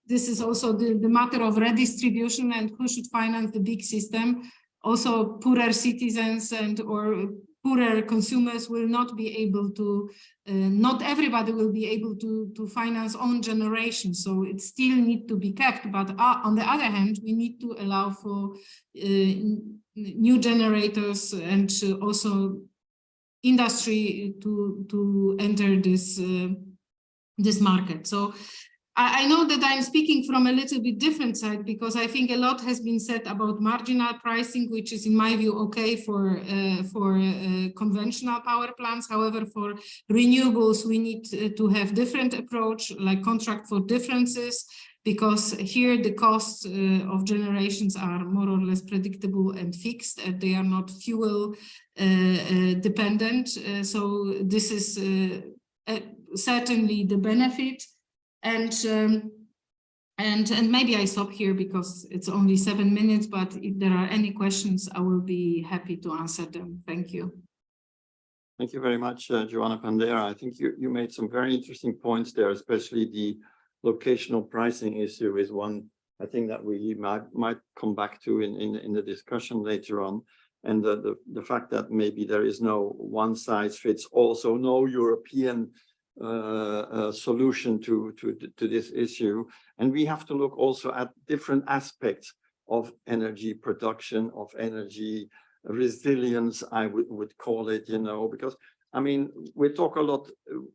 this is also the matter of redistribution and who should finance the big system. Also, poorer citizens and or poorer consumers will not be able to, not everybody will be able to finance own generation. So it still needs to be kept. But on the other hand, we need to allow for new generators and also industry to enter this this market. So I know that I'm speaking from a little bit different side, because I think a lot has been said about marginal pricing, which is in my view okay for conventional power plants. However, for renewables, we need to have different approach, like contract for differences, because here the costs of generations are more or less predictable and fixed. They are not fuel dependent. So this is certainly the benefit. And maybe I stop here because it's only 7 minutes, but if there are any questions, I will be happy to answer them. Thank you. Thank you very much, Joanna Pandera. I think you made some very interesting points there, especially the locational pricing issue is one I think that we might come back to in the discussion later on. And the fact that maybe there is no one size fits all, so no European solution to this issue. And we have to look also at different aspects of energy production, of energy resilience, I would call it, you know, because I mean, we talk a lot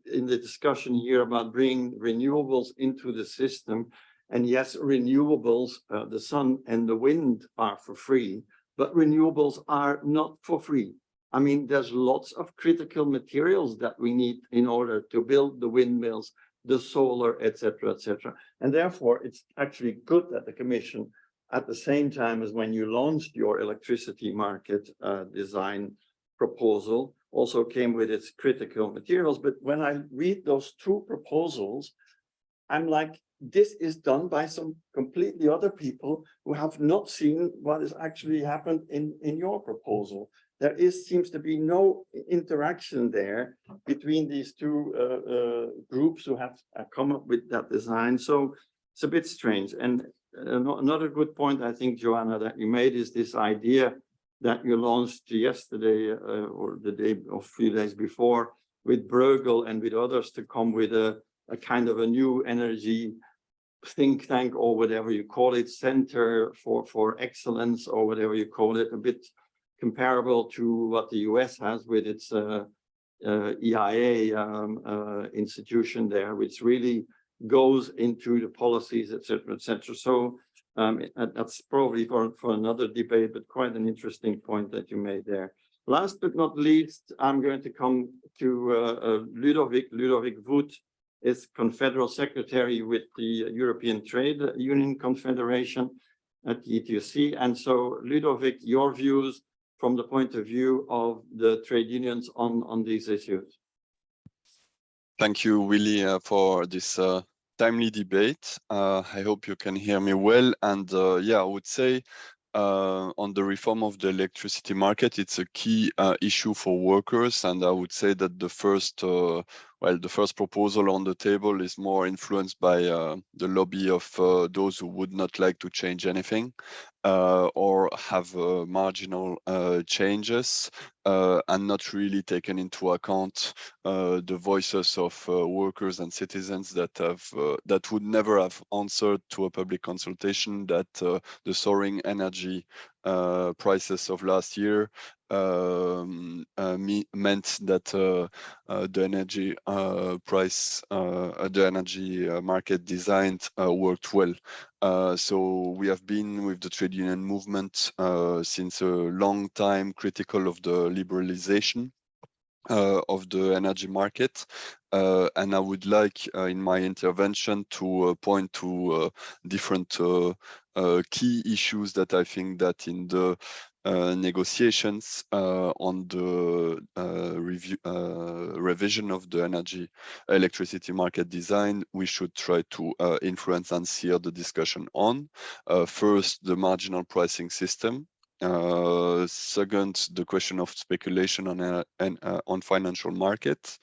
in the discussion here about bringing renewables into the system. And yes, renewables, the sun and the wind are for free, but renewables are not for free. I mean, there's lots of critical materials that we need in order to build the windmills, the solar, etc., etc. And therefore, it's actually good that the Commission, at the same time as when you launched your electricity market design proposal, also came with its critical materials. But when I read those two proposals, I'm like, this is done by some completely other people who have not seen what has actually happened in your proposal. There seems to be no interaction there between these two groups who have come up with that design. So it's a bit strange. And another good point, I think, Joanna, that you made is this idea that you launched yesterday or the day or a few days before with Bruegel and with others to come with a kind of a new energy think tank, or whatever you call it, center for excellence, or whatever you call it, a bit comparable to what the US has with its EIA institution there, which really goes into the policies, etc., etc. So that's probably for another debate, but quite an interesting point that you made there. Last but not least, I'm going to come to Ludovic Wood is Confederal Secretary with the European Trade Union Confederation at the ETUI. And so, Ludovic, your views from the point of view of the trade unions on these issues. Thank you, Willie, for this timely debate. I hope you can hear me well. And yeah, I would say on the reform of the electricity market, it's a key issue for workers. And I would say that the first proposal on the table is more influenced by the lobby of those who would not like to change anything or have marginal changes and not really taken into account the voices of workers and citizens that would never have answered to a public consultation that the soaring energy prices of last year meant that the energy the energy market designed worked well. So we have been with the trade union movement since a long time critical of the liberalization of the energy market. And I would like in my intervention to point to different key issues that I think that in the negotiations on the revision of the electricity market design, we should try to influence and steer the discussion on. First, the marginal pricing system. Second, the question of speculation on financial markets.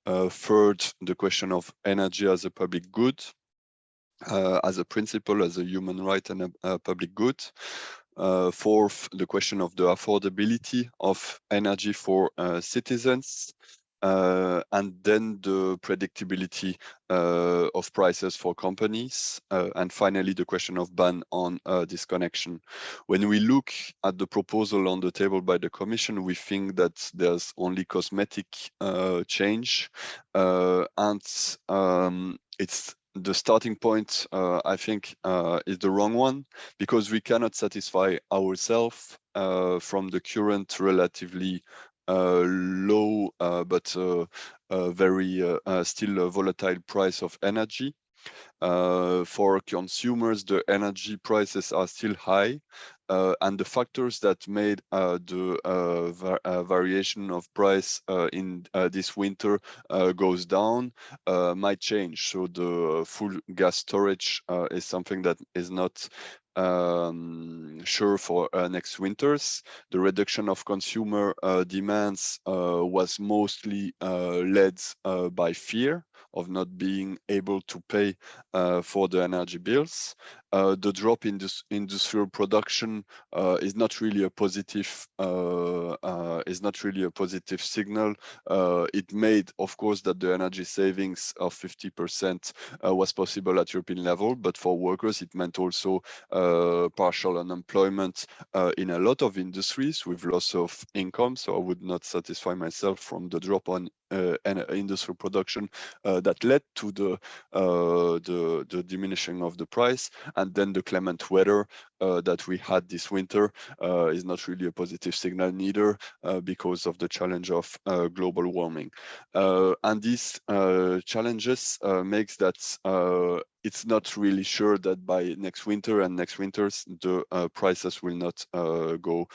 Third, the question of energy as a public good, as a principle, as a human right and a public good. Fourth, the question of the affordability of energy for citizens. And then the predictability of prices for companies. And finally, the question of ban on disconnection. When we look at the proposal on the table by the Commission, we think that there's only cosmetic change. And it's the starting point, I think, is the wrong one, because we cannot satisfy ourselves from the current relatively low but very still volatile price of energy. For consumers, the energy prices are still high, and the factors that made the variation of price in this winter goes down might change. So the full gas storage is something that is not sure for next winters. The reduction of consumer demands was mostly led by fear of not being able to pay for the energy bills. The drop in this industrial production is not really a positive signal. It made, of course, that the energy savings of 50% was possible at European level, but for workers it meant also partial unemployment in a lot of industries with loss of income. So I would not satisfy myself from the drop on industrial production that led to the diminishing of the price. And then the clement weather that we had this winter is not really a positive signal neither, because of the challenge of global warming. And these challenges makes that it's not really sure that by next winter and next winters the prices will not go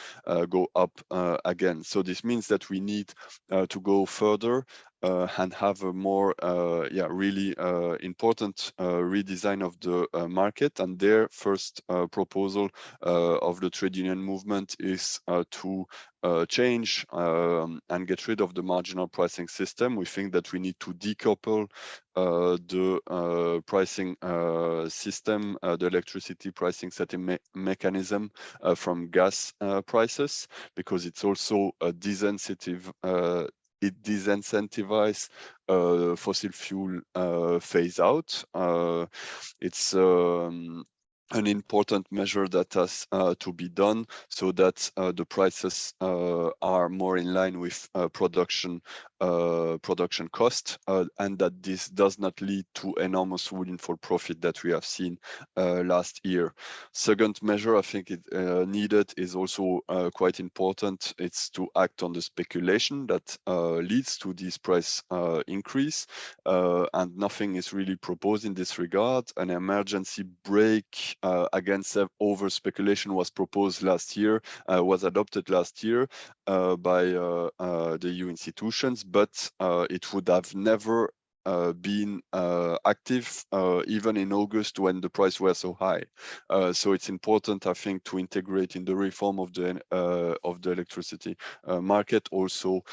up again. So this means that we need to go further and have a more really important redesign of the market. And their first proposal of the trade union movement is to change and get rid of the marginal pricing system. We think that we need to decouple the pricing system, the electricity pricing setting mechanism from gas prices, because it's also a it disincentivizes fossil fuel phase out. It's an important measure that has to be done so that the prices are more in line with production production cost, and that this does not lead to enormous windfall profit that we have seen last year. Second measure I think it needed is also quite important. It's to act on the speculation that leads to this price increase, and nothing is really proposed in this regard. An emergency brake against over speculation was proposed last year, was adopted last year by the EU institutions, but it would have never been active even in August when the price were so high. So it's important, I think, to integrate in the reform of the electricity market also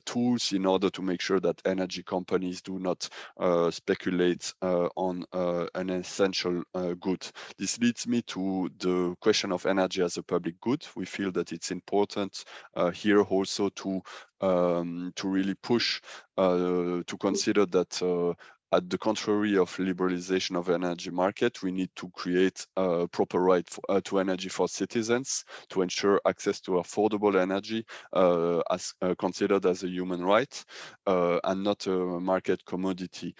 tools in order to make sure that energy companies do not speculate on an essential good. This leads me to the question of energy as a public good. We feel that it's important here also to really push to consider that at the contrary of liberalization of energy market, we need to create a proper right to energy for citizens to ensure access to affordable energy as considered as a human right and not a market commodity,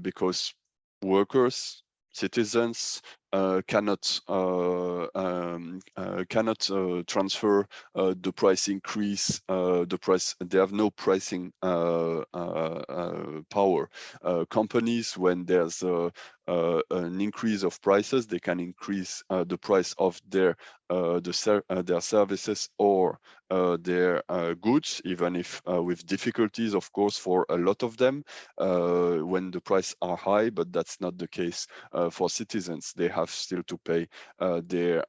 because workers, citizens cannot transfer the price increase, they have no pricing power. Companies, when there's an increase of prices, they can increase the price of their services or their goods, even if with difficulties, of course, for a lot of them when the prices are high, but that's not the case for citizens. They have still to pay their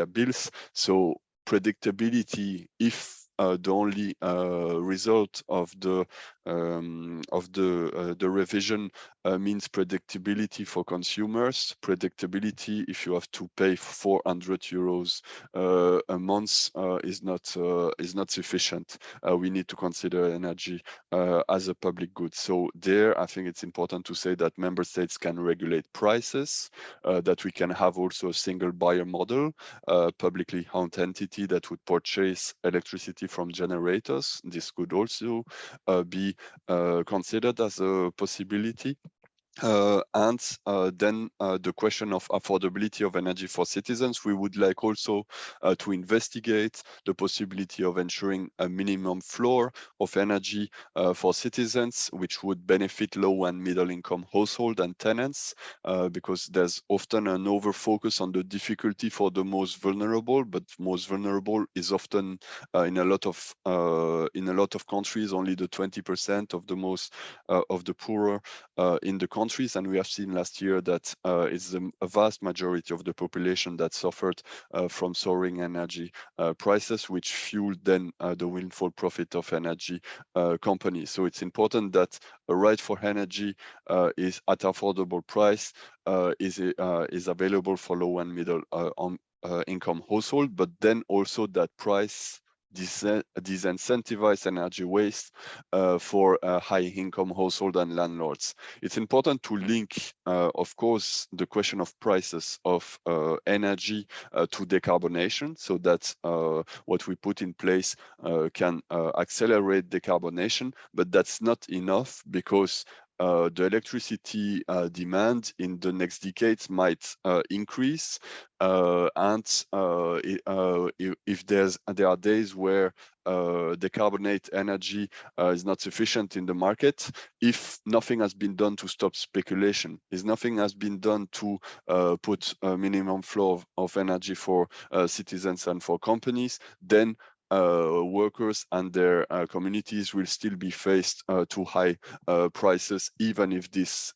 bills. So predictability, if the only result of the revision means predictability for consumers. Predictability, if you have to pay 400 euros a month, is not sufficient. We need to consider energy as a public good. So there, I think it's important to say that member states can regulate prices, that we can have also a single buyer model, publicly owned entity that would purchase electricity from generators. This could also be considered as a possibility. And then the question of affordability of energy for citizens, we would like also to investigate the possibility of ensuring a minimum floor of energy for citizens, which would benefit low and middle income households and tenants, because there's often an over focus on the difficulty for the most vulnerable, but most vulnerable is often in a lot of countries only the 20% of the most of the poorer in the countries, and we have seen last year that it's a vast majority of the population that suffered from soaring energy prices, which fueled then the windfall profit of energy companies. So it's important that a right for energy is at affordable price, is available for low and middle income household, but then also that price disincentivize energy waste for high-income household and landlords. It's important to link, of course, the question of prices of energy to decarbonation, so that what we put in place can accelerate decarbonation, but that's not enough, because the electricity demand in the next decades might increase, and if there are days where decarbonate energy is not sufficient in the market, if nothing has been done to stop speculation, if nothing has been done to put a minimum flow of energy for citizens and for companies, then workers and their communities will still be faced to high prices, even if this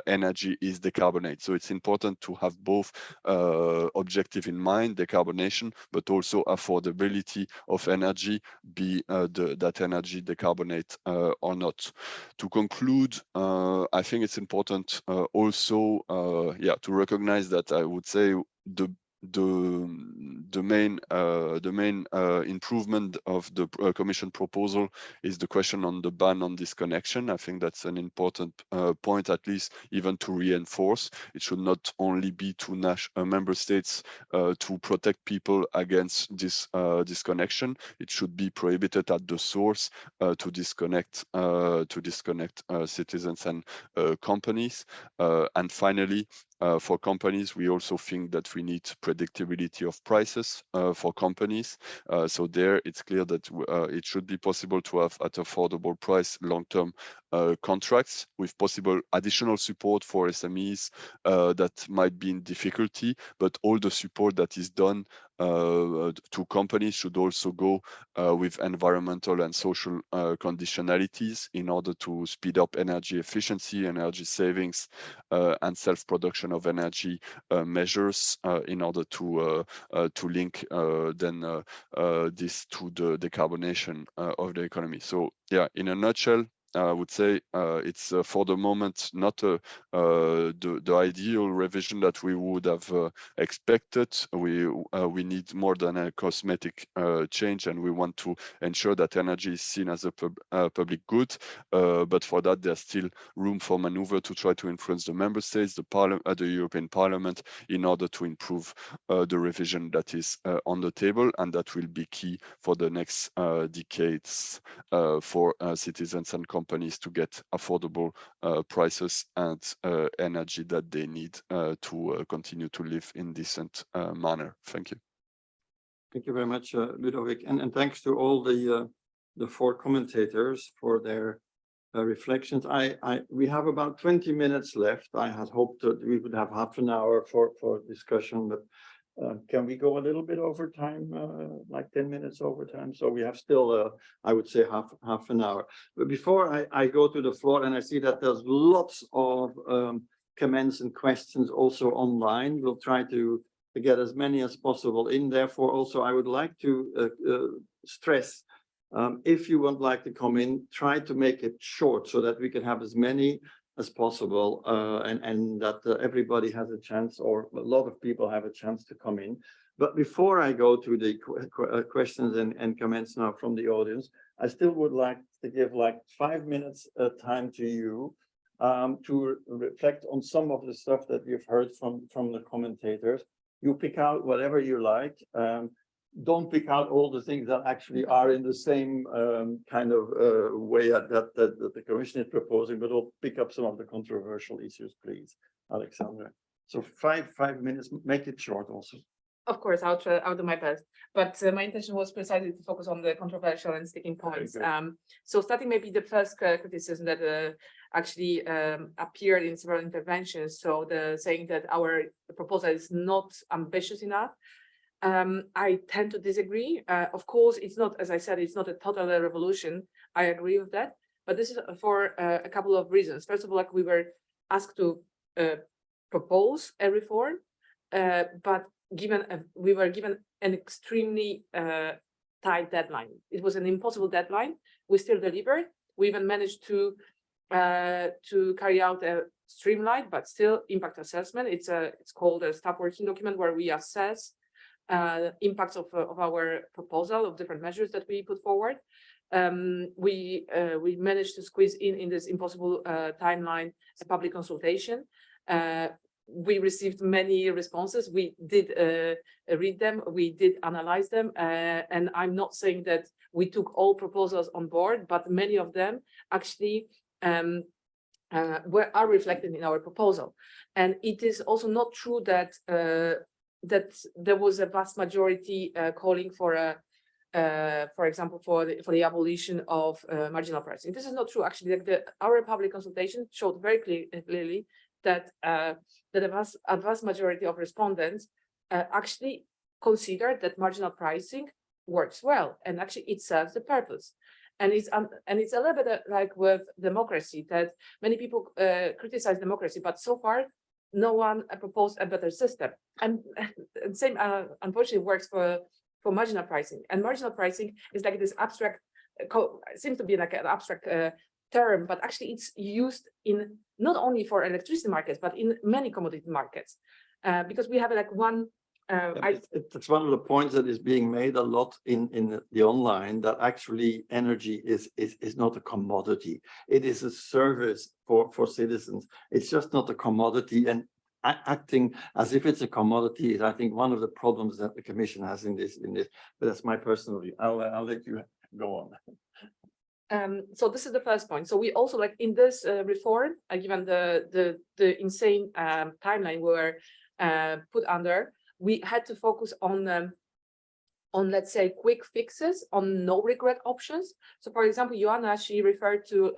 energy is decarbonate. So it's important to have both objective in mind, decarbonation, but also affordability of energy, be that energy decarbonate or not. To conclude, I think it's important also to recognize that I would say the main improvement of the Commission proposal is the question on the ban on disconnection. I think that's an important point, at least even to reinforce. It should not only be to member states to protect people against this disconnection. It should be prohibited at the source to disconnect citizens and companies. And finally, for companies, we also think that we need predictability of prices for companies. So there, it's clear that it should be possible to have at affordable price long-term contracts with possible additional support for SMEs that might be in difficulty, but all the support that is done to companies should also go with environmental and social conditionalities in order to speed up energy efficiency, energy savings, and self-production of energy measures in order to link then this to the decarbonation of the economy. So yeah, in a nutshell, I would say it's for the moment not the ideal revision that we would have expected. We need more than a cosmetic change, and we want to ensure that energy is seen as a public good. But for that, there's still room for maneuver to try to influence the member states, the European Parliament, in order to improve the revision that is on the table, and that will be key for the next decades for citizens and companies to get affordable prices and energy that they need to continue to live in decent manner. Thank you. Thank you very much, Ludovic, and thanks to all the 4 commentators for their reflections. We have about 20 minutes left. I had hoped that we would have half an hour for discussion, but can we go a little bit over time, like 10 minutes over time? So we have still, I would say, half an hour. But before I go to the floor, and I see that there's lots of comments and questions also online, we'll try to get as many as possible in. Therefore, also, I would like to stress, if you would like to come in, try to make it short so that we can have as many as possible, and that everybody has a chance, or a lot of people have a chance to come in. But before I go to the questions and comments now from the audience, I still would like to give like 5 minutes time to you to reflect on some of the stuff that you've heard from the commentators. You pick out whatever you like. Don't pick out all the things that actually are in the same kind of way that the Commission is proposing, but we'll pick up some of the controversial issues, please, Alexandra. So five minutes, make it short also. Of course, I'll do my best. But my intention was precisely to focus on the controversial and sticking points. So starting maybe the first criticism that actually appeared in several interventions. So the saying that our proposal is not ambitious enough. I tend to disagree. Of course, it's not, as I said, it's not a total revolution. I agree with that. But this is for a couple of reasons. First of all, like we were asked to propose a reform, but we were given an extremely tight deadline. It was an impossible deadline. We still delivered. We even managed to carry out a streamlined but still impact assessment. It's called a staff working document where we assess impacts of our proposal, of different measures that we put forward. We managed to squeeze in this impossible timeline a public consultation. We received many responses. We did read them, we did analyze them, and I'm not saying that we took all proposals on board, but many of them actually are reflected in our proposal. And it is also not true that that there was a vast majority calling for example, for the abolition of marginal pricing. This is not true. Actually, our public consultation showed very clearly that a vast majority of respondents actually considered that marginal pricing works well, and actually it serves the purpose. And it's a little bit like with democracy, that many people criticize democracy, but so far no one proposed a better system. And same unfortunately works for marginal pricing. And marginal pricing is like this abstract, seems to be like an abstract term, but actually it's used in not only for electricity markets, but in many commodity markets, because we have like one It's one of the points that is being made a lot in the online, that actually energy is not a commodity. It is a service for citizens. It's just not a commodity, and acting as if it's a commodity is, I think, one of the problems that the Commission has in this. But that's my personal view. I'll let you go on. So this is the first point. So we also, like in this reform, given the insane timeline we were put under, we had to focus on let's say quick fixes, on no regret options. So for example, Joanna, she referred to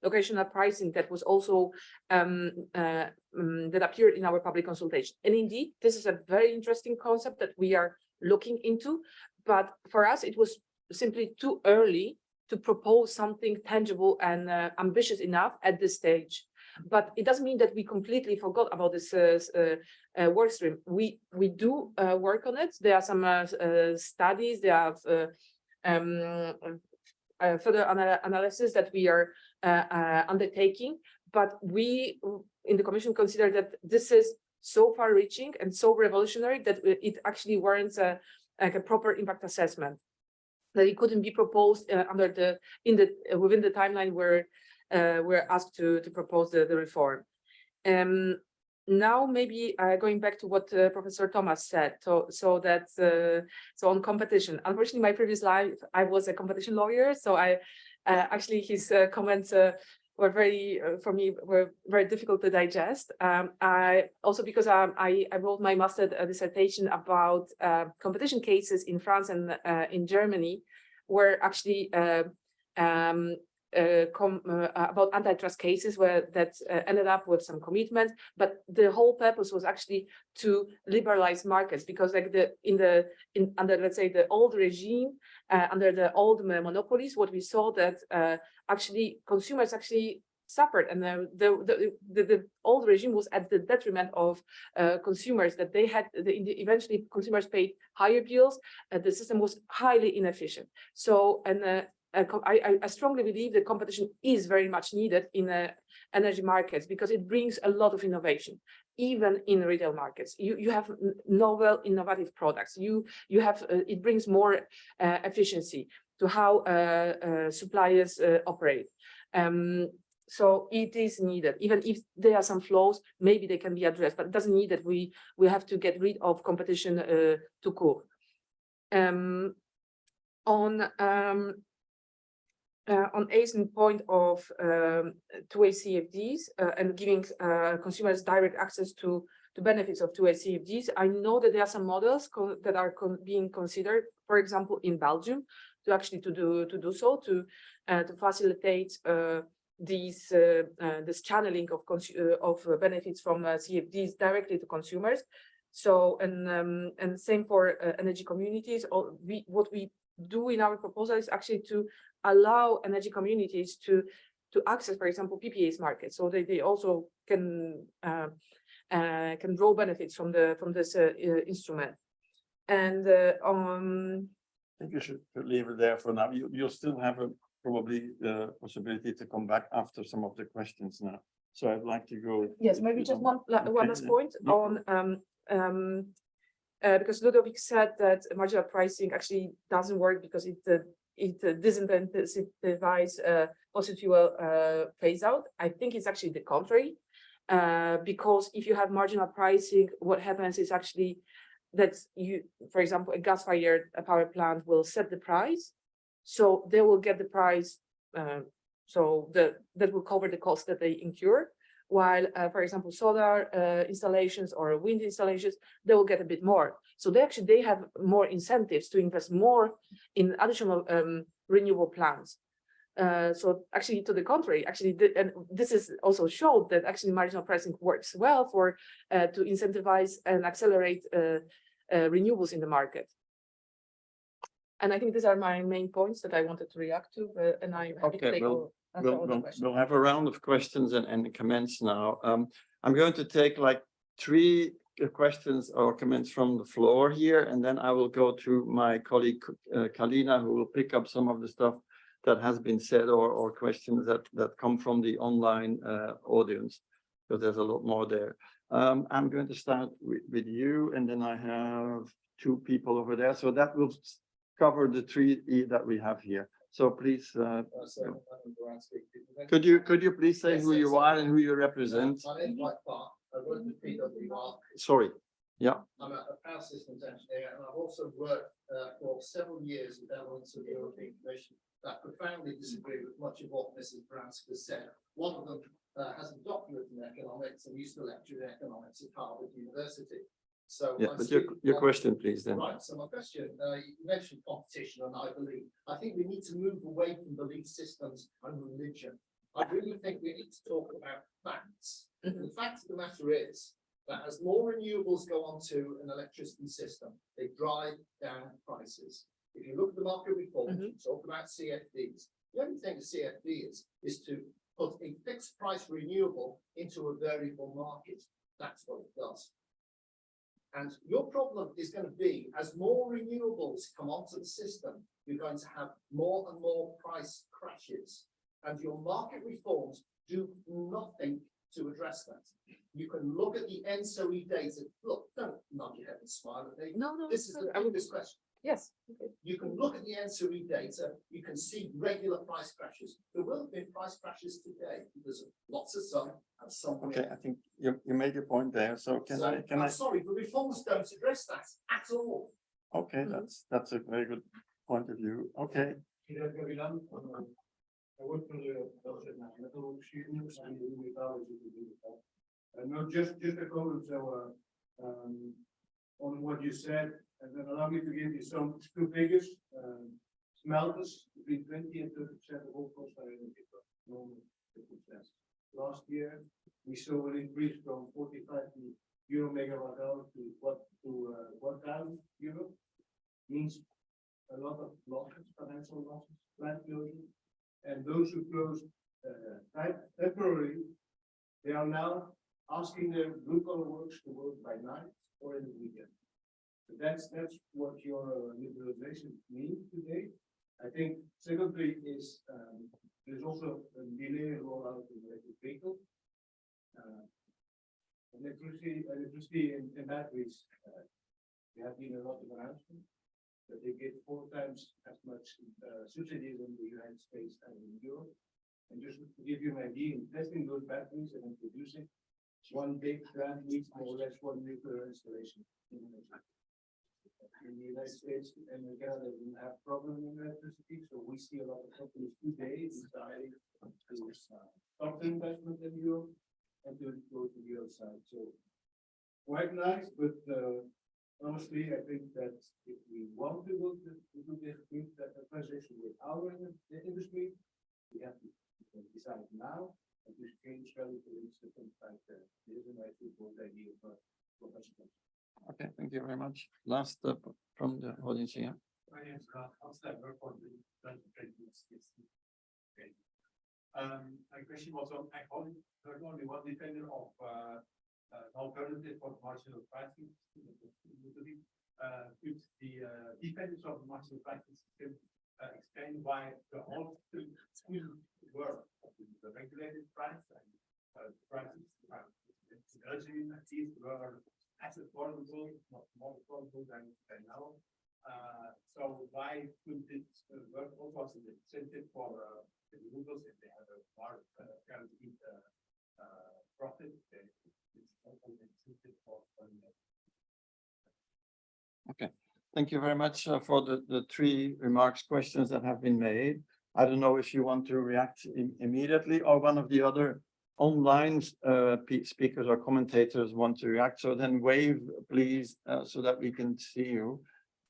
locational pricing that was also that appeared in our public consultation. And indeed, this is a very interesting concept that we are looking into. But for us, it was simply too early to propose something tangible and ambitious enough at this stage. But it doesn't mean that we completely forgot about this work stream. We do work on it. There are some studies, there are further analysis that we are undertaking. But we in the Commission consider that this is so far reaching and so revolutionary that it actually warrants a proper impact assessment, that it couldn't be proposed within the timeline where we're asked to propose the reform. Now maybe going back to what Professor Thomas said, so on competition. Unfortunately, my previous life I was a competition lawyer, so I actually his comments were for me were very difficult to digest. I also, because I wrote my master dissertation about competition cases in France and in Germany, where actually about antitrust cases that ended up with some commitment, but the whole purpose was actually to liberalize markets, because like under let's say the old regime, under the old monopolies, what we saw that actually consumers actually suffered, and the old regime was at the detriment of consumers, that they had eventually consumers paid higher bills, the system was highly inefficient. So I strongly believe that competition is very much needed in energy markets, because it brings a lot of innovation, even in retail markets. You have novel, innovative products. You have it brings more efficiency to how suppliers operate. So it is needed, even if there are some flaws, maybe they can be addressed, but it doesn't mean that we have to get rid of competition to court. On A's point of two-way CFDs and giving consumers direct access to benefits of two-way CFDs, I know that there are some models that are being considered, for example, in Belgium, to actually to do so, to facilitate this channeling of benefits from CFDs directly to consumers. So and same for energy communities. What we do in our proposal is actually to allow energy communities to access, for example, PPAs markets, so that they also can draw benefits from this instrument. And I think you should leave it there for now. You'll still have probably the possibility to come back after some of the questions now. So I'd like to go. Yes, maybe just one last point on because Ludovic said that marginal pricing actually doesn't work because it disincentivize fossil fuel phase out. I think it's actually the contrary, because if you have marginal pricing, what happens is actually that you, for example, a gas-fired power plant will set the price, so they will get the price, so that will cover the cost that they incur. While, for example, solar installations or wind installations, they will get a bit more. So they have more incentives to invest more in additional renewable plants. So actually, to the contrary, actually, and this is also showed that actually marginal pricing works well for to incentivize and accelerate renewables in the market. And I think these are my main points that I wanted to react to, and I'm happy to take all. We'll have a round of questions and comments now. I'm going to take like 3 questions or comments from the floor here, and then I will go to my colleague Kalina, who will pick up some of the stuff that has been said or questions that come from the online audience, because there's a lot more there. I'm going to start with you, and then I have two people over there. So that will cover the three that we have here. So please, could you please say who you are and who you represent? My name's Mike Clark. I work with PWR. Sorry. Yeah. I'm a power systems engineer, and I've also worked for several years with elements of the European Commission that profoundly disagree with much of what Mrs. Bransky said. One of them has a doctorate in economics and used to lecture in economics at Harvard University. So Yeah, but your question, please, then. Right. So my question, you mentioned competition, and I think we need to move away from belief systems and religion. I really think we need to talk about facts. The fact of the matter is that as more renewables go onto an electricity system, they drive down prices. If you look at the market reforms, you talk about CFDs. The only thing a CFD is to put a fixed price renewable into a variable market. That's what it does. And your problem is going to be, as more renewables come onto the system, you're going to have more and more price crashes. And your market reforms do nothing to address that. You can look at the ENSOE data. Look, don't nod your head and smile at me. No, no. This is the biggest question. Yes. Okay. You can look at the ENSOE data. You can see regular price crashes. There will have been price crashes today because of lots of sun and some wind. Okay, I think you made your point there. So I'm sorry, the reforms don't address that at all. Okay, that's a very good point of view. Okay. I work for the metal students and the metallurgy. No, just a comment on what you said, and then allow me to give you some two figures. Smelters between 20 and 30% of all costs are energy costs. Normally 50%. Last year we saw an increase from 45 euro megawatt hour to 1,000 euro. Means a lot of losses, financial losses, plant closure. And those who closed temporarily, they are now asking their blue collar workers to work by night or in the weekend. So that's what your liberalization means today. I think secondly is there's also a delay in rollout of electric vehicles. Electricity in batteries, there have been a lot of announcements that they get 4 times as much subsidies in the United States and in Europe. And just to give you an idea, in testing those batteries and in producing, one big plant needs more or less 1 nuclear installation. In the United States and Canada, they didn't have problem in electricity, so we see a lot of companies today deciding to stop the investment in Europe and to go to the other side. So quite nice, but honestly, I think that if we want to go to do this transition with our industry, we have to decide now and to change strategy for each different type. This is my two-point idea for professionals. Okay, thank you very much. Last up from the audience here. My name is Scott. I work on the okay. My question was on, I heard only one defender of alternative for marginal pricing. Could the defenders of marginal pricing system explain why the whole school work the regulated price and prices urging at least were as affordable, not more affordable than now. So why could it work also as an incentive for the renewables if they have a more guaranteed profit? Okay, thank you very much for the 3 remarks, questions that have been made. I don't know if you want to react immediately or one of the other online speakers or commentators want to react. So then wave, please, so that we can see you.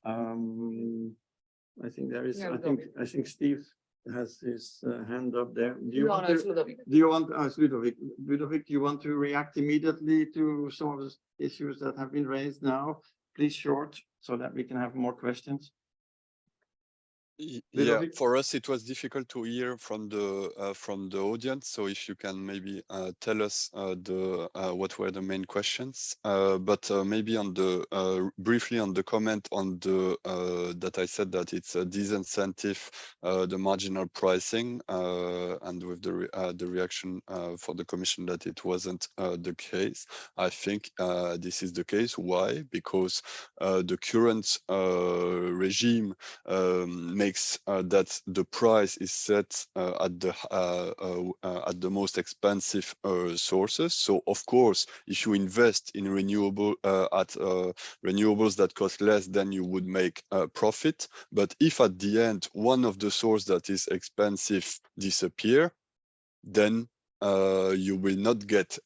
I think there is, I think Steve has his hand up there. Do you want Ludovic? Ludovic, do you want to react immediately to some of the issues that have been raised now? Please short so that we can have more questions. Yeah, Ludovic? for us it was difficult to hear from the audience. So if you can maybe tell us what were the main questions, but maybe on the briefly on the comment on the that I said that it's a disincentive, the marginal pricing, and with the reaction for the Commission that it wasn't the case. I think this is the case. Why? Because the current regime makes that the price is set at the most expensive sources. So of course, if you invest in renewable renewables that cost less, then you would make a profit. But if at the end one of the sources that is expensive disappear, then you will not get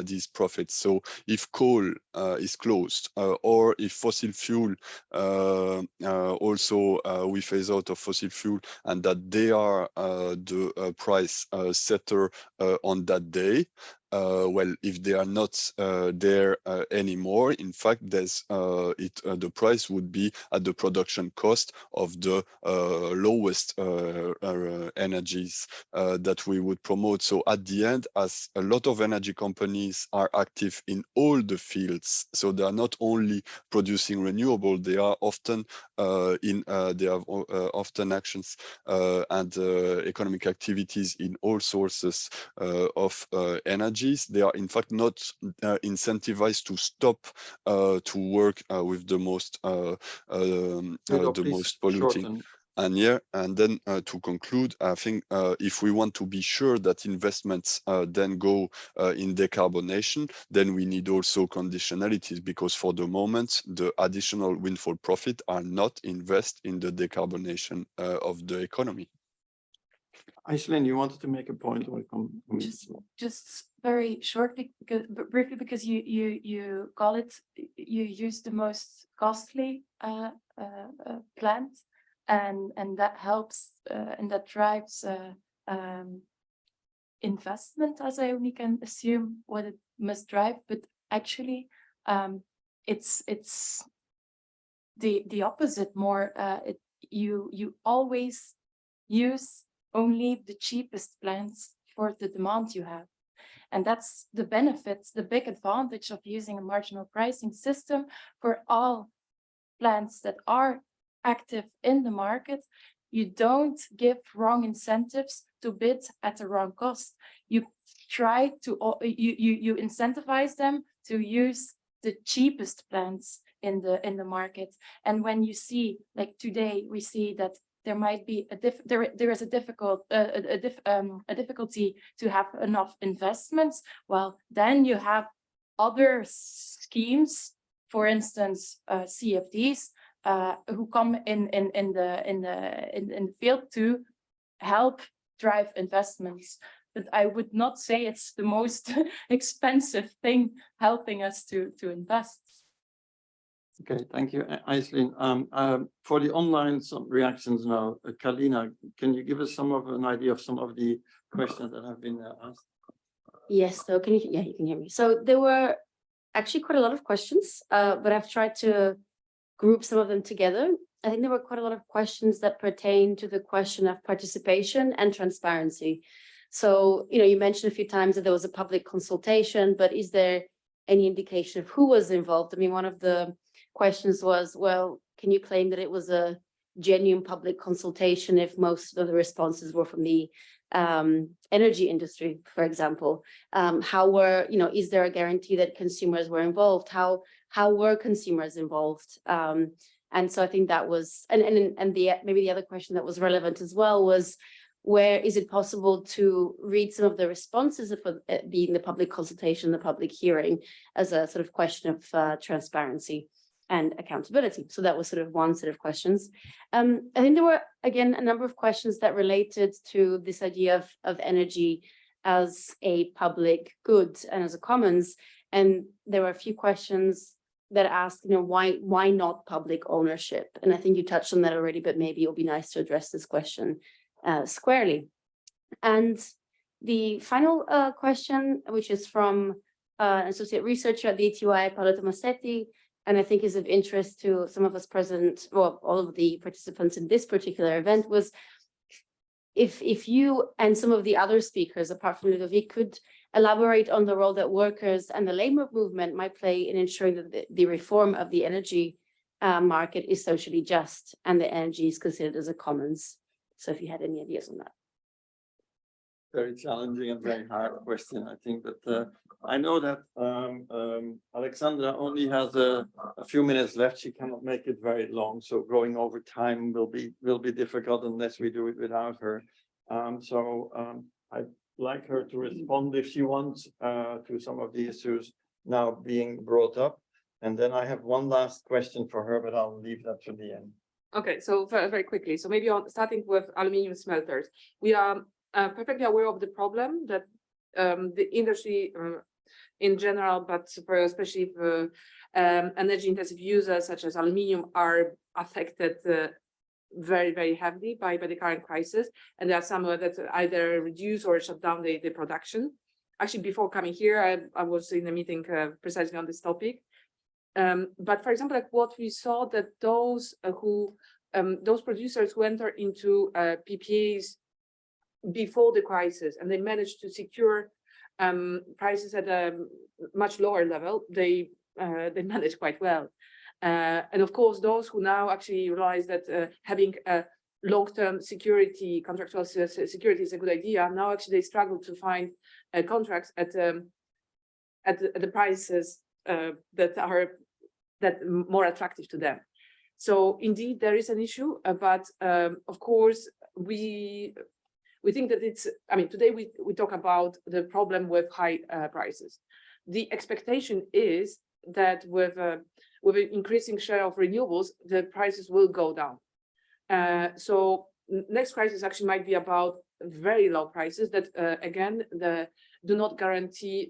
these profits. So if coal is closed, or if fossil fuel also we phase out of fossil fuel, and that they are the price setter on that day, well, if they are not there anymore, in fact, there's the price would be at the production cost of the lowest energies that we would promote. So at the end, as a lot of energy companies are active in all the fields, so they are not only producing renewable, they are often they have often actions and economic activities in all sources of energies. They are in fact not incentivized to stop to work with the most polluting. Shorten. And yeah, and then to conclude, I think if we want to be sure that investments then go in decarbonation, then we need also conditionalities, because for the moment, the additional windfall profit are not invest in the decarbonation of the economy. Aislinn, you wanted to make a point? Or Just very shortly, briefly, because you call it, you use the most costly plant, and that helps and that drives investment, as I only can assume what it must drive. But actually, it's the opposite more. You always use only the cheapest plants for the demand you have. And that's the benefits, the big advantage of using a marginal pricing system for all plants that are active in the market. You don't give wrong incentives to bid at the wrong cost. You try to, you incentivize them to use the cheapest plants in the market. And when you see, like today, we see that there might be there is a difficulty to have enough investments. Well, then you have other schemes, for instance, CFDs, who come in the field to help drive investments. But I would not say it's the most expensive thing helping us to invest. Okay, thank you, Aislinn. For the online some reactions now, Kalina, can you give us an idea of some of the questions that have been asked? Yes, so you can hear me. So there were actually quite a lot of questions, but I've tried to group some of them together. I think there were quite a lot of questions that pertain to the question of participation and transparency. So, you mentioned a few times that there was a public consultation, but is there any indication of who was involved? I mean, one of the questions was, well, can you claim that it was a genuine public consultation if most of the responses were from the energy industry, for example? How were, is there a guarantee that consumers were involved? How were consumers involved? And so I think that was, and maybe the other question that was relevant as well was, where is it possible to read some of the responses of being the public consultation, the public hearing, as a sort of question of transparency and accountability? So that was sort of one set of questions. I think there were, again, a number of questions that related to this idea of energy as a public good and as a commons. And there were a few questions that asked, why not public ownership? And I think you touched on that already, but maybe it'll be nice to address this question squarely. And the final question, which is from an associate researcher at the ETUI, Paolo Tomasetti, and I think is of interest to some of us present, well, all of the participants in this particular event, was if you and some of the other speakers, apart from Ludovic, could elaborate on the role that workers and the labor movement might play in ensuring that the reform of the energy market is socially just and the energy is considered as a commons. So if you had any ideas on that. Very challenging and very hard question. I think that I know that Alexandra only has a few minutes left. She cannot make it very long, so going over time will be difficult unless we do it without her. I'd like her to respond if she wants to some of the issues now being brought up, and then I have one last question for her, but I'll leave that to the end. Okay, so very quickly, so maybe starting with aluminium smelters, we are perfectly aware of the problem that the industry in general, but especially for energy intensive users such as aluminium, are affected very heavily by the current crisis, and there are some that either reduce or shut down the production. Actually, before coming here, I was in a meeting precisely on this topic. But for example, like what we saw, that those producers who enter into PPAs before the crisis and they managed to secure prices at a much lower level, they managed quite well. And of course, those who now actually realize that having a long-term security, contractual security is a good idea, now actually they struggle to find contracts at the prices that are more attractive to them. So indeed, there is an issue, but of course, we think that it's, I mean, today we talk about the problem with high prices. The expectation is that with an increasing share of renewables, the prices will go down. So next crisis actually might be about very low prices that, again, do not guarantee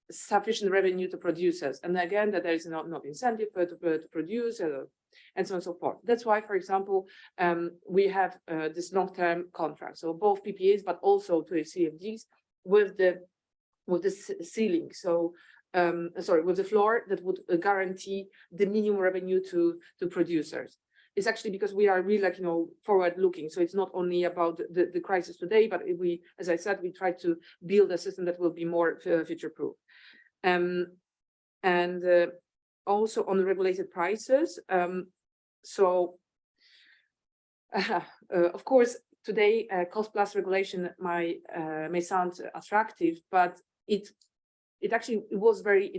sufficient revenue to producers. And again, that there is not incentive to produce and so on and so forth. That's why, for example, we have this long-term contract. So both PPAs, but also to CFDs with the ceiling. So with the floor that would guarantee the minimum revenue to producers. It's actually because we are really, like, forward looking. So it's not only about the crisis today, but we, as I said, we try to build a system that will be more future proof. And also on the regulated prices. Of course, today cost plus regulation may sound attractive, but it actually was very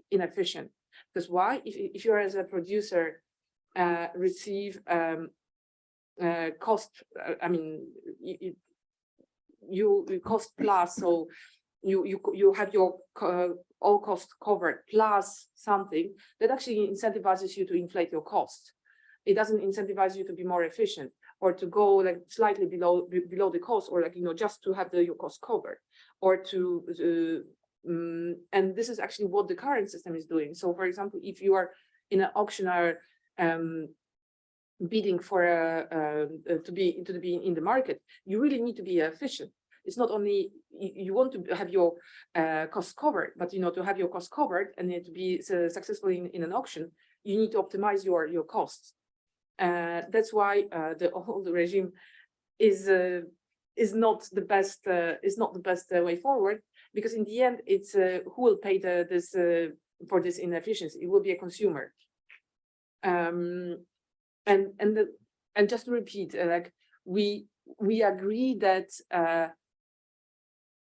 inefficient. Because why? If you are as a producer receive cost, I mean, you cost plus, so you have your all costs covered plus something that actually incentivizes you to inflate your costs. It doesn't incentivize you to be more efficient or to go like slightly below the cost, or like just to have your cost covered, or to and this is actually what the current system is doing. So, for example, if you are in an auction or bidding for to be in the market, you really need to be efficient. It's not only you want to have your costs covered, but to have your costs covered and to be successful in an auction, you need to optimize your costs. That's why the old regime is not the best way forward, because in the end, it's who will pay for this inefficiency. It will be a consumer. And just to repeat, like we agree that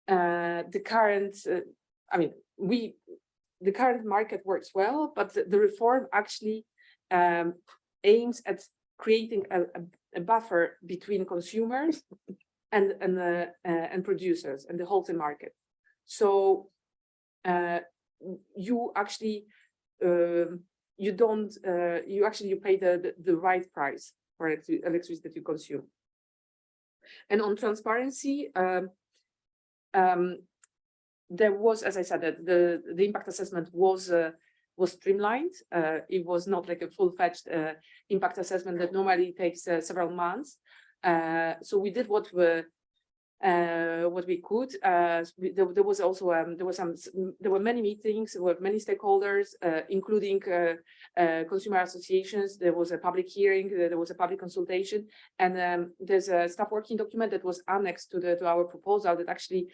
the current, the current market works well, but the reform actually aims at creating a buffer between consumers and producers and the wholesale market. So you actually you pay the right price for electricity that you consume. And on transparency, there was, as I said, that the impact assessment was streamlined. It was not like a full-fledged impact assessment that normally takes several months. So we did what what we could. There was also there were many meetings with many stakeholders, including consumer associations. There was a public hearing, there was a public consultation, and there's a staff working document that was annexed to our proposal that actually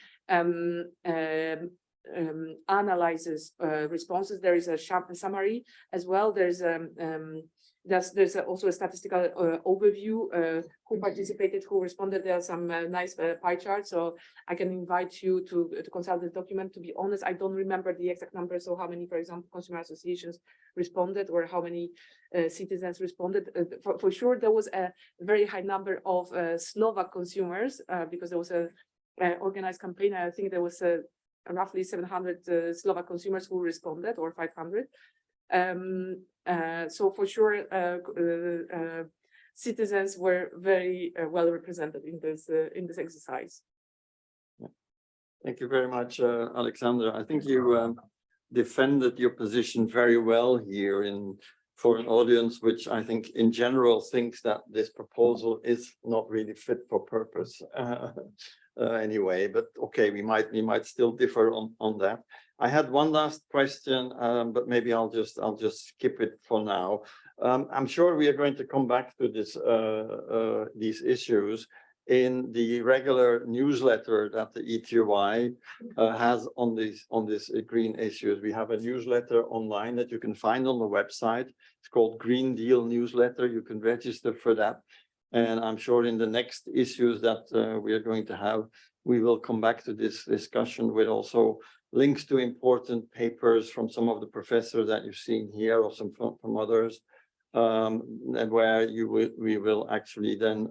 analyzes responses. There is a summary as well. There's also a statistical overview, who participated, who responded. There are some nice pie charts, so I can invite you to consult this document. To be honest, I don't remember the exact numbers, so how many, for example, consumer associations responded or how many citizens responded. For sure, there was a very high number of Slovak consumers because there was a organized campaign. I think there was roughly 700 Slovak consumers who responded, or 500. So for sure, citizens were very well represented in this exercise. Thank you very much, Alexandra. I think you defended your position very well here for an audience which I think in general thinks that this proposal is not really fit for purpose anyway, but okay, we might still differ on that. I had one last question, but maybe I'll just skip it for now. I'm sure we are going to come back to these issues in the regular newsletter that the ETUI has on these green issues. We have a newsletter online that you can find on the website. It's called Green Deal Newsletter. You can register for that. And I'm sure in the next issues that we are going to have, we will come back to this discussion with also links to important papers from some of the professors that you've seen here or some from others, and where we will actually then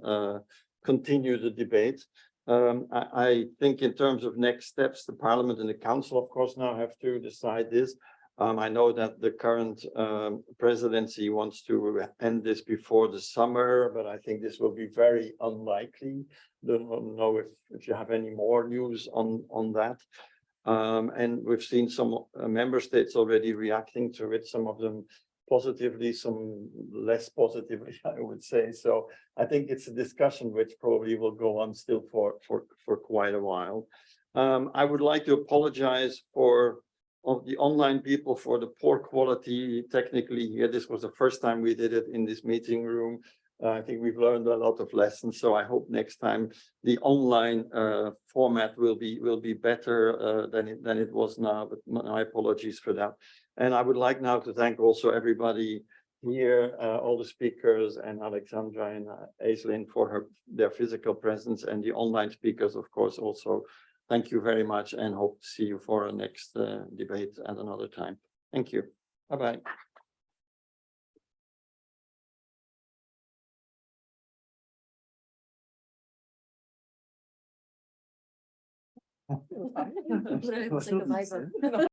continue the debate. I think in terms of next steps, the Parliament and the Council, of course, now have to decide this. I know that the current presidency wants to end this before the summer, but I think this will be very unlikely. Don't know if you have any more news on that. And we've seen some member states already reacting to it, some of them positively, some less positively, I would say. So I think it's a discussion which probably will go on still for quite a while. I would like to apologize for the online people for the poor quality technically here. This was the first time we did it in this meeting room. I think we've learned a lot of lessons, so I hope next time the online format will be better than it was now, but my apologies for that. And I would like now to thank also everybody here, all the speakers, and Alexandra and Aislinn for their physical presence, and the online speakers, of course, also. Thank you very much, and hope to see you for our next debate at another time. Thank you. Bye-bye. It's like a Bible.